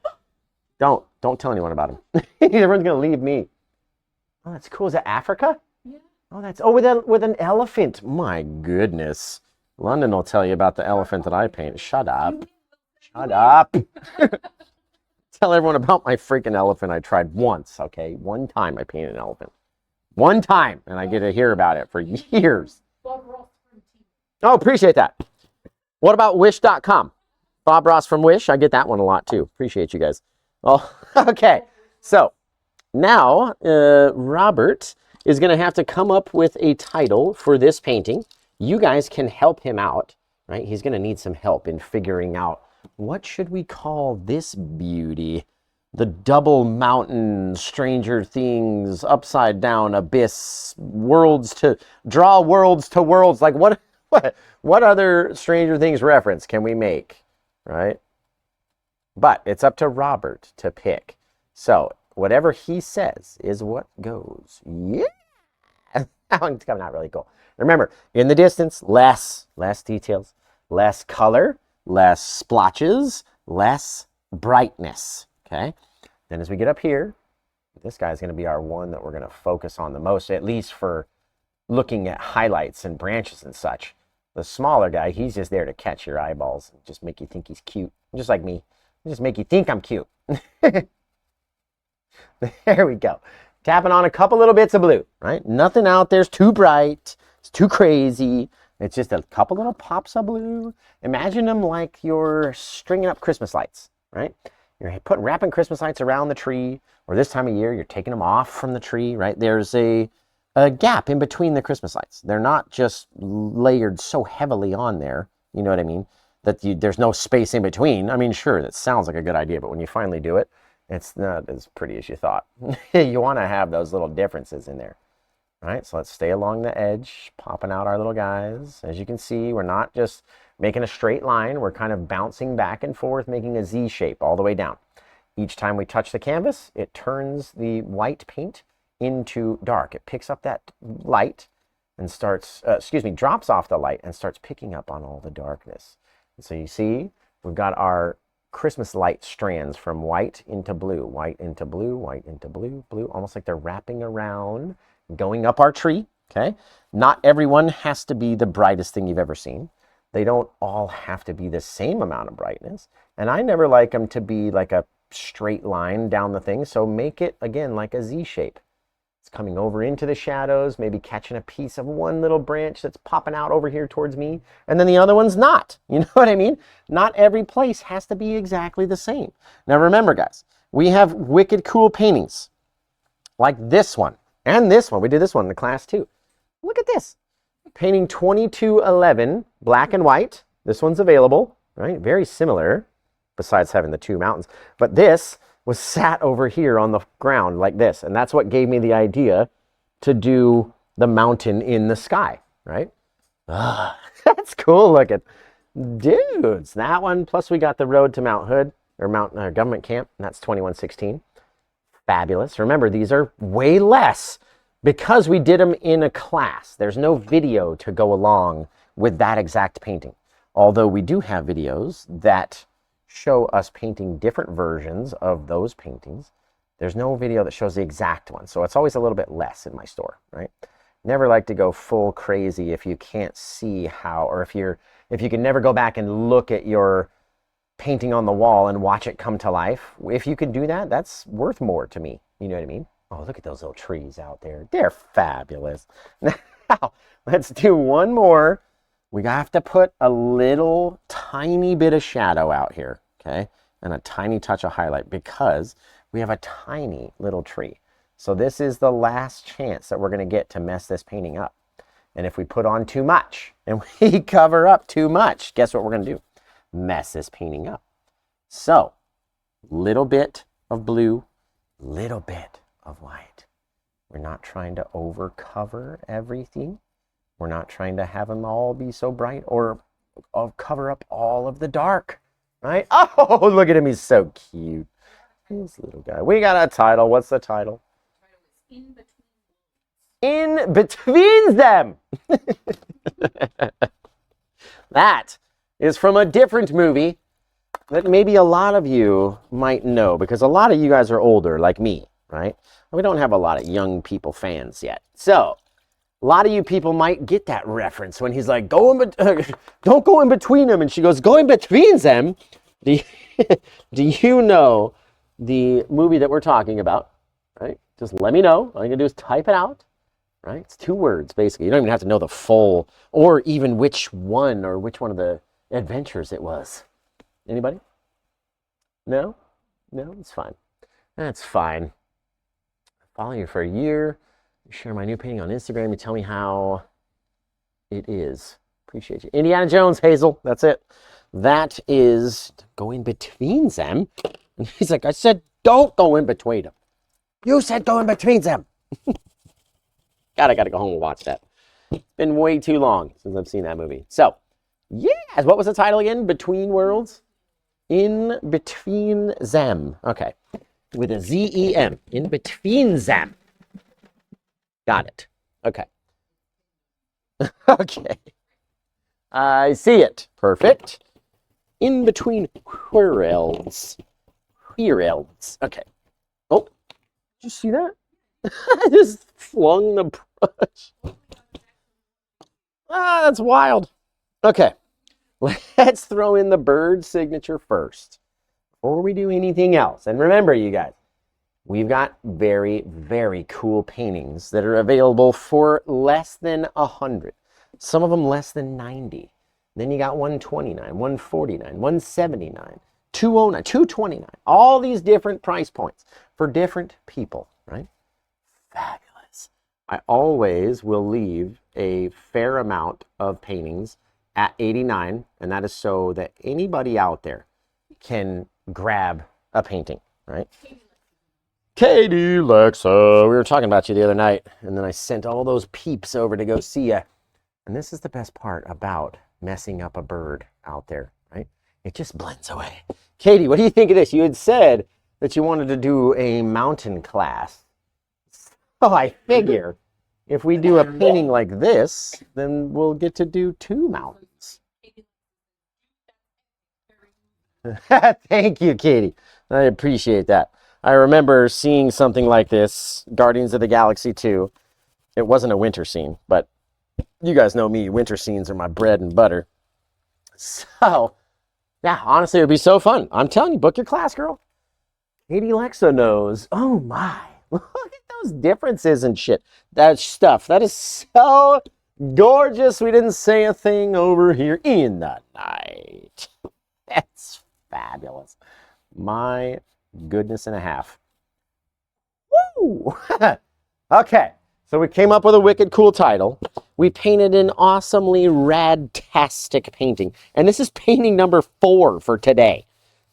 Don't tell anyone about him. Everyone's gonna leave me. Oh, that's cool. Is that Africa? Yeah. Oh, with an elephant. My goodness. London will tell you about the elephant that I paint. Shut up. Shut up. Tell everyone about my freaking elephant I tried once. Okay, one time I painted an elephant. One time, and I get to hear about it for years. Oh, appreciate that. What about Wish.com? Bob Ross from Wish. I get that one a lot too. Appreciate you guys. Oh, okay. So now Robert is going to have to come up with a title for this painting. You guys can help him out, right? He's going to need some help in figuring out what should we call this beauty. The double mountain, Stranger Things, upside down abyss, worlds to worlds. Like what other Stranger Things reference can we make, right? But it's up to Robert to pick. So whatever he says is what goes. Yeah, that one's coming out really cool. Remember, in the distance, less details, less color, less splotches, less brightness. Okay. Then as we get up here, this guy's going to be our one that we're going to focus on the most, at least for looking at highlights and branches and such. The smaller guy, he's just there to catch your eyeballs and just make you think he's cute, just like me. Just make you think I'm cute. There we go. Tapping on a couple little bits of blue, right? Nothing out there's too bright. It's too crazy. It's just a couple little pops of blue. Imagine them like you're stringing up Christmas lights, right? You're wrapping Christmas lights around the tree, or this time of year, you're taking them off from the tree, right? There's a gap in between the Christmas lights. They're not just layered so heavily on there, you know what I mean? That there's no space in between. I mean, sure, that sounds like a good idea, but when you finally do it, it's not as pretty as you thought. You want to have those little differences in there. All right, so let's stay along the edge, popping out our little guys. As you can see, we're not just making a straight line. We're kind of bouncing back and forth, making a Z shape all the way down. Each time we touch the canvas, it turns the white paint into dark. It picks up that light and starts, drops off the light and starts picking up on all the darkness. And so you see, we've got our Christmas light strands from white into blue, white into blue, white into blue, blue, almost like they're wrapping around, going up our tree, okay? Not everyone has to be the brightest thing you've ever seen. They don't all have to be the same amount of brightness. And I never like them to be like a straight line down the thing, so make it, again, like a Z shape. It's coming over into the shadows, maybe catching a piece of one little branch that's popping out over here towards me, and then the other one's not. You know what I mean? Not every place has to be exactly the same. Now remember, guys, we have wicked cool paintings like this one and this one. We did this one in the class too. Look at this. Painting 2211, black and white. This one's available, right? Very similar, besides having the two mountains. But this was sat over here on the ground like this. And that's what gave me the idea to do the mountain in the sky, right? That's cool looking. Dudes, that one, plus we got the road to Mount Hood, or Mount Government Camp, and that's 2116. Fabulous. Remember, these are way less because we did them in a class. There's no video to go along with that exact painting. Although we do have videos that show us painting different versions of those paintings. There's no video that shows the exact one. So it's always a little bit less in my store, right? Never like to go full crazy if you can't see how, or if you can never go back and look at your painting on the wall and watch it come to life. If you could do that, that's worth more to me. You know what I mean? Oh, look at those little trees out there. They're fabulous. Now, let's do one more. We have to put a little tiny bit of shadow out here, okay? And a tiny touch of highlight because we have a tiny little tree. So this is the last chance that we're going to get to mess this painting up. And if we put on too much and we cover up too much, guess what we're going to do? Mess this painting up. So, little bit of blue, little bit of white. We're not trying to over cover everything. We're not trying to have them all be so bright or cover up all of the dark, right? Oh, look at him. He's so cute. This little guy. We got a title. What's the title? In Between Them. That is from a different movie that maybe a lot of you might know because a lot of you guys are older like me, right? We don't have a lot of young people fans yet. So, a lot of you people might get that reference when he's like, don't go in between them. And she goes, go in between them. Do you know the movie that we're talking about, right? Just let me know. All you can do is type it out, right? It's 2 words, basically. You don't even have to know the full or even which one of the adventures it was. Anybody? No? No, it's fine. That's fine. I follow you for a year. You share my new painting on Instagram. You tell me how it is. Appreciate you. Indiana Jones, Hazel. That's it. That is go in between them. And he's like, I said, don't go in between them. You said go in between them. God, I got to go home and watch that. It's been way too long since I've seen that movie. So, yes. What was the title again? Between Worlds? In Between Them. Okay. With a Z-E-M. In Between Them. Got it. Okay. Okay. I see it. Perfect. In between worlds. Worlds. Okay. Oh, did you see that? I just flung the brush. Ah, that's wild. Okay. Let's throw in the bird signature first before we do anything else. And remember, you guys, we've got very, very cool paintings that are available for less than 100. Some of them less than 90. Then you got 129, 149, 179, 209, 229. All these different price points for different people, right? Fabulous. I always will leave a fair amount of paintings at 89, and that is so that anybody out there can grab a painting, right? Katie, Lexa, we were talking about you the other night, and then I sent all those peeps over to go see you. And this is the best part about messing up a bird out there, right? It just blends away. Katie, what do you think of this? You had said that you wanted to do a mountain class. So I figure if we do a painting like this, then we'll get to do 2 mountains. Thank you, Katie. I appreciate that. I remember seeing something like this, Guardians of the Galaxy 2. It wasn't a winter scene, but you guys know me. Winter scenes are my bread and butter. So, yeah, honestly, it would be so fun. I'm telling you, book your class, girl. Katie Lexa knows. Oh, my. Look at those differences and shit. That stuff, that is so gorgeous. We didn't say a thing over here in the night. That's fabulous. My goodness and a half. Woo! Okay, so we came up with a wicked cool title. We painted an awesomely rad-tastic painting. And this is painting number 4 for today.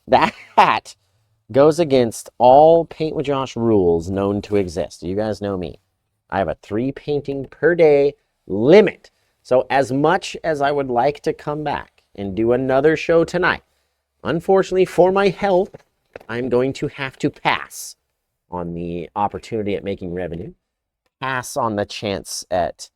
That goes against all Paint with Josh rules known to exist. You guys know me. I have a 3 painting per day limit. So as much as I would like to come back and do another show tonight, unfortunately for my health, I'm going to have to pass on the opportunity at making revenue, pass on the chance at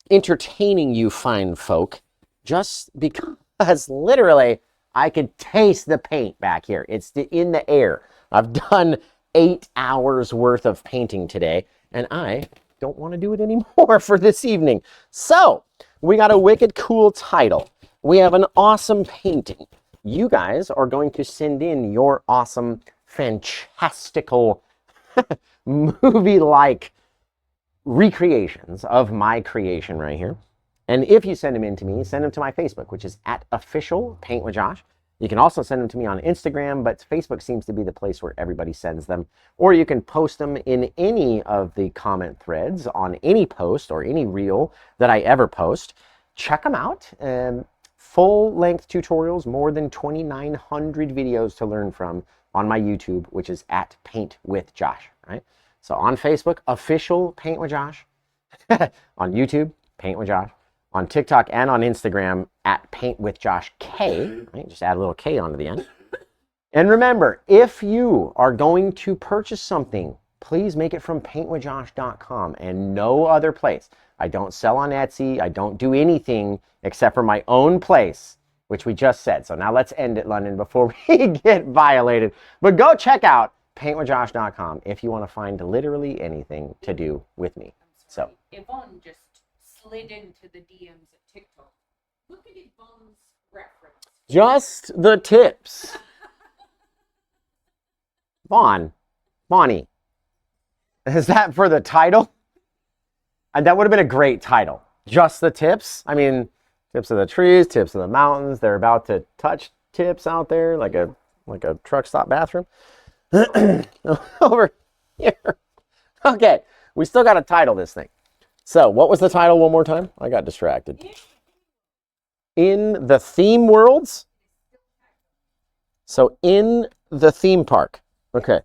entertaining you fine folk, just because literally I could taste the paint back here. It's in the air. I've done 8 hours worth of painting today, and I don't want to do it anymore for this evening. So we got a wicked cool title. We have an awesome painting. You guys are going to send in your awesome, fantastical, movie-like recreations of my creation right here. And if you send them in to me, send them to my Facebook, which is @officialpaintwithjosh. You can also send them to me on Instagram, but Facebook seems to be the place where everybody sends them. Or you can post them in any of the comment threads on any post or any reel that I ever post. Check them out. Full-length tutorials, more than 2,900 videos to learn from on my YouTube, which is @paintwithjosh, right? So on Facebook, official Paint with Josh. On YouTube, Paint with Josh. On TikTok and on Instagram, @paintwithjoshk. Right? Just add a little K onto the end. And remember, if you are going to purchase something, please make it from paintwithjosh.com and no other place. I don't sell on Etsy. I don't do anything except for my own place, which we just said. So now let's end it, London, before we get violated. But go check out paintwithjosh.com if you want to find literally anything to do with me. So Yvonne just slid into the DMs of TikTok. Look at Yvonne's reference. just the tips. Bonnie, is that for the title? And that would have been a great title. Just the tips. I mean, tips of the trees, tips of the mountains. They're about to touch tips out there like a truck stop bathroom. Over here. Okay, we still got to title this thing. So what was the title one more time? I got distracted. In the theme worlds? So in the theme park. Okay.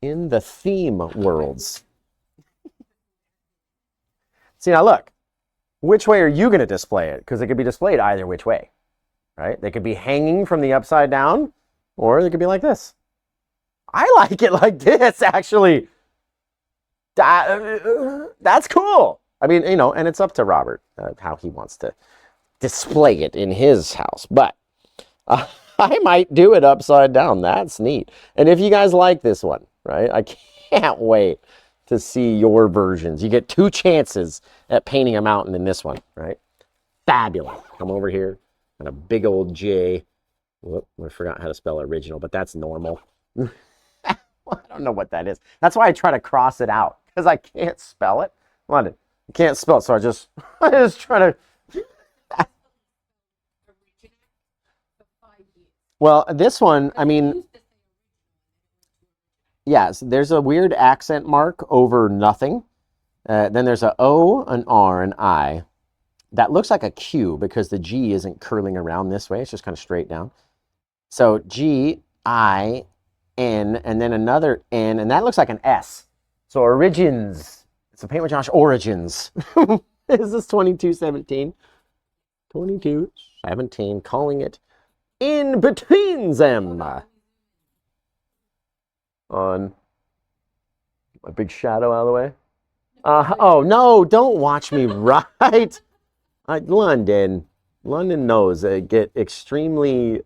In the theme worlds. See, now look. Which way are you going to display it? Because it could be displayed either which way. Right? They could be hanging from the upside down, or they could be like this. I like it like this, actually. That's cool. I mean, you know, and it's up to Robert how he wants to display it in his house. But I might do it upside down. That's neat. And if you guys like this one, right, I can't wait to see your versions. You get 2 chances at painting a mountain in this one, right? Fabulous. Come over here and a big old J. Whoop, I forgot how to spell original, but that's normal. I don't know what that is. That's why I try to cross it out, because I can't spell it. London, I can't spell it, so I just try to. Well, this one, I mean, yes, there's a weird accent mark over nothing. Then there's a O, an R, an I. That looks like a Q because the G isn't curling around this way. It's just kind of straight down. So G, I, N, and then another N, and that looks like an S. So origins. It's a Paint with Josh Origins. Is this 2217? 2217, calling it In Between Them. On a big shadow out of the way. Oh, no, don't watch me right. London knows I get extremely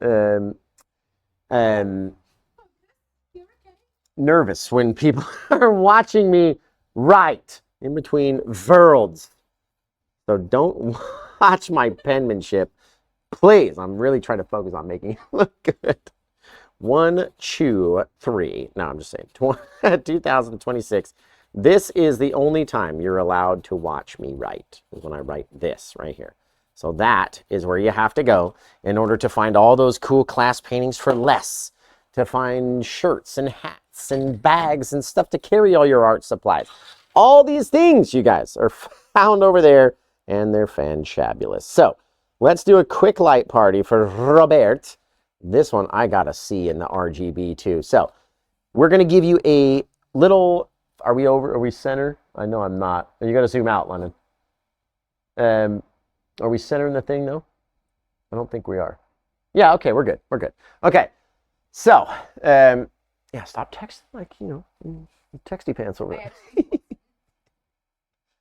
nervous when people are watching me right in between worlds. So don't watch my penmanship, please. I'm really trying to focus on making it look good. 1, 2, 3. No, I'm just saying 2026. This is the only time you're allowed to watch me write, is when I write this right here. So that is where you have to go in order to find all those cool class paintings for less, to find shirts and hats and bags and stuff to carry all your art supplies. All these things, you guys, are found over there, and they're fantabulous. So let's do a quick light party for Robert. This one I got a C in the RGB too. So we're going to give you a little... Are we over? Are we center? I know I'm not. You got to zoom out, Lennon. Are we centering the thing, though? I don't think we are. Yeah, okay, we're good. We're good. Okay, so, yeah, stop texting like, you know, texty pants over there.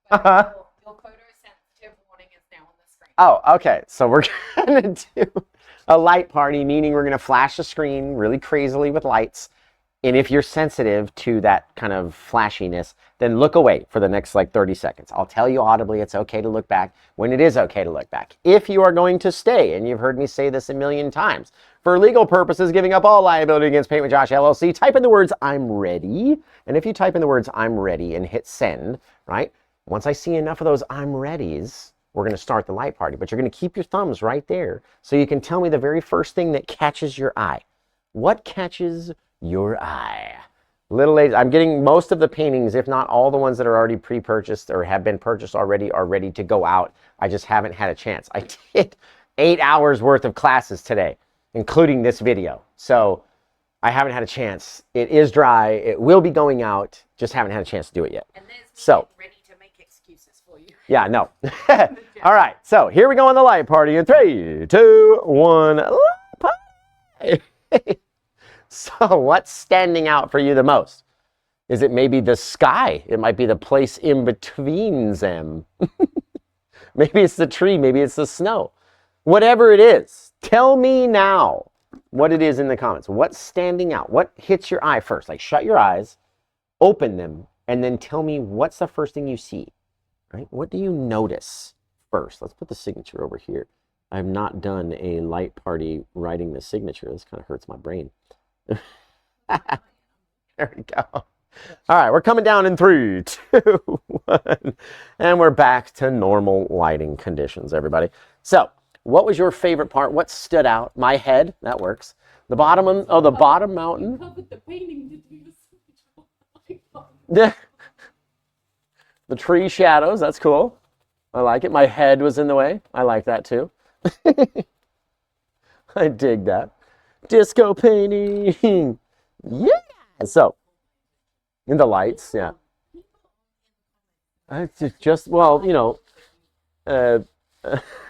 Your photosensitive warning is now on the screen. Oh, okay, so we're going to do a light party, meaning we're going to flash the screen really crazily with lights. And if you're sensitive to that kind of flashiness, then look away for the next like 30 seconds. I'll tell you audibly it's okay to look back when it is okay to look back. If you are going to stay, and you've heard me say this a million times, for legal purposes, giving up all liability against Paint with Josh LLC, type in the words "I'm ready." And if you type in the words "I'm ready" and hit send, right? Once I see enough of those "I'm readies," we're going to start the light party. But you're going to keep your thumbs right there so you can tell me the very first thing that catches your eye. What catches your eye? Little ladies, I'm getting most of the paintings, if not all the ones that are already pre-purchased or have been purchased already, are ready to go out. I just haven't had a chance. I did 8 hours worth of classes today, including this video. So I haven't had a chance. It is dry. It will be going out. Just haven't had a chance to do it yet. And there's me So ready to make excuses for you. yeah, no. All right. So here we go on the light party in 3, 2, 1. Light party. So what's standing out for you the most? Is it maybe the sky? It might be the place in between them. Maybe it's the tree. Maybe it's the snow. Whatever it is, tell me now what it is in the comments. What's standing out? What hits your eye first? Like shut your eyes, open them, and then tell me what's the first thing you see. Right? What do you notice first? Let's put the signature over here. I've not done a light party writing the signature. This kind of hurts my brain. There we go. All right, we're coming down in 3, 2, 1, and we're back to normal lighting conditions, everybody. So, what was your favorite part? What stood out? My head, that works. The bottom, the bottom mountain. Covered the painting to do Yeah. The tree shadows, that's cool. I like it. My head was in the way. I like that too. I dig that. Disco painting. Yeah. So, in the lights, yeah. It's just, well, you know,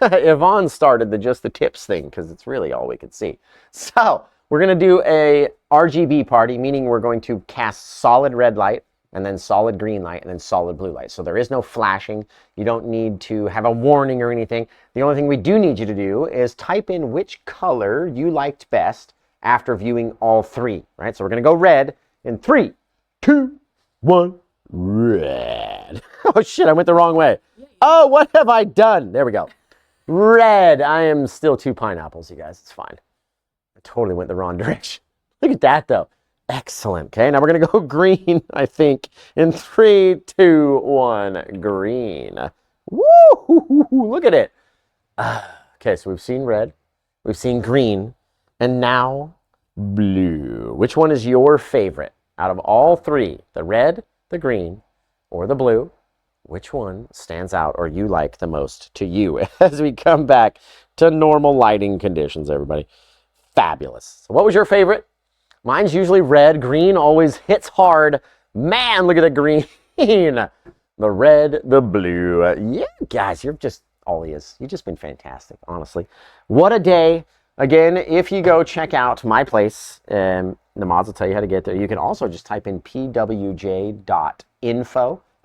Yvonne started just the tips thing because it's really all we could see. So, we're going to do a RGB party, meaning we're going to cast solid red light, and then solid green light, and then solid blue light. So there is no flashing. You don't need to have a warning or anything. The only thing we do need you to do is type in which color you liked best after viewing all 3, right? So we're gonna go red in 3, 2, 1, red. Oh shit, I went the wrong way. Oh, what have I done? There we go. Red. I am still 2 pineapples, you guys. It's fine. I totally went the wrong direction. Look at that though. Excellent. Okay, now we're going to go green, I think, in 3, 2, 1, green. Woo! Look at it. Okay, so we've seen red, we've seen green, and now blue. Which one is your favorite out of all 3? The red, the green, or the blue? Which one stands out or you like the most to you as we come back to normal lighting conditions, everybody? Fabulous. So what was your favorite? Mine's usually red. Green always hits hard. Man, look at the green. The red, the blue. Yeah, guys, you're just all is. You've just been fantastic, honestly. What a day. Again, if you go check out my place, the mods will tell you how to get there. You can also just type in pwj.info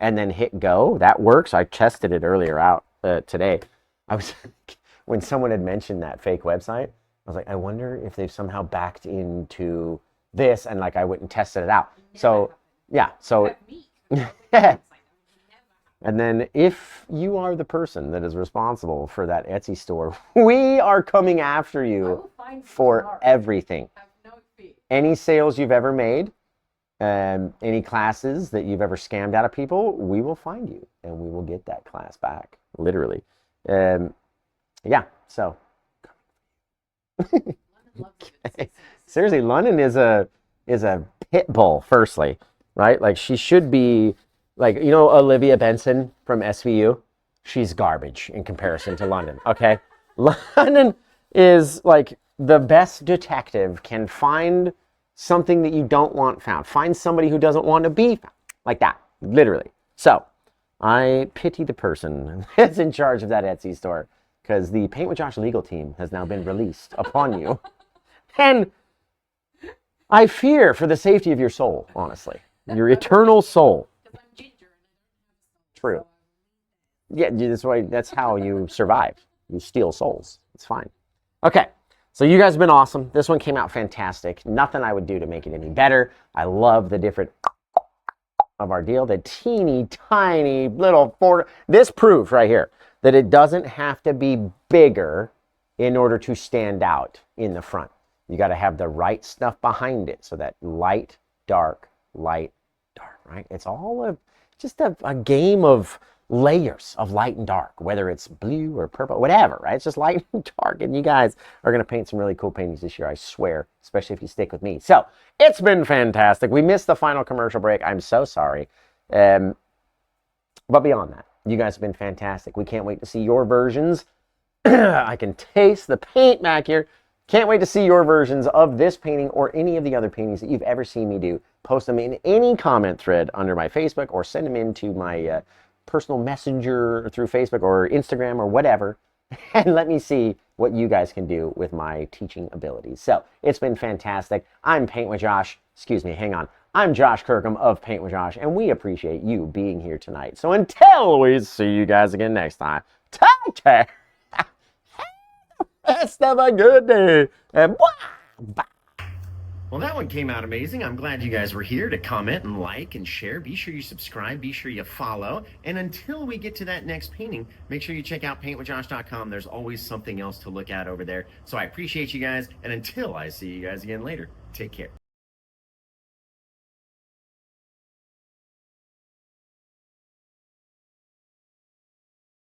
and then hit go. That works. I tested it earlier out today. When someone had mentioned that fake website, I was like, I wonder if they've somehow backed into this, and like I went and tested it out. So yeah, so and then if you are the person that is responsible for that Etsy store, we are coming after you for everything. Have no fear. any sales you've ever made, any classes that you've ever scammed out of people, we will find you and we will get that class back, literally. Yeah, so. Okay. Seriously, London is a pit bull, firstly, right? Like she should be like, you know, Olivia Benson from SVU? She's garbage in comparison to London, okay? London is like the best detective can find something that you don't want found. Find somebody who doesn't want to be found. Like that, literally. So I pity the person that's in charge of that Etsy store because the Paint with Josh legal team has now been released upon you. And I fear for the safety of your soul, honestly. Your eternal soul. True. Yeah, that's how you survive. You steal souls. It's fine. Okay. So you guys have been awesome. This one came out fantastic. Nothing I would do to make it any better. I love the different of our deal. The teeny tiny little this proof right here that it doesn't have to be bigger in order to stand out in the front. You got to have the right stuff behind it. So that light, dark, right? It's all just a game of layers of light and dark, whether it's blue or purple, whatever, right? It's just light and dark. And you guys are going to paint some really cool paintings this year, I swear, especially if you stick with me. So it's been fantastic. We missed the final commercial break. I'm so sorry. But beyond that, you guys have been fantastic. We can't wait to see your versions. I can taste the paint back here. Can't wait to see your versions of this painting or any of the other paintings that you've ever seen me do. Post them in any comment thread under my Facebook or send them into my personal messenger through Facebook or Instagram or whatever. And let me see what you guys can do with my teaching abilities. So it's been fantastic. I'm Paint with Josh. Excuse me, hang on. I'm Josh Kirkham of Paint with Josh, and we appreciate you being here tonight. So until we see you guys again next time, take care. Rest of a good day. And bye. Well, that one came out amazing. I'm glad you guys were here to comment and like and share. Be sure you subscribe. Be sure you follow. And until we get to that next painting, make sure you check out paintwithjosh.com. There's always something else to look at over there. So I appreciate you guys. And until I see you guys again later, take care.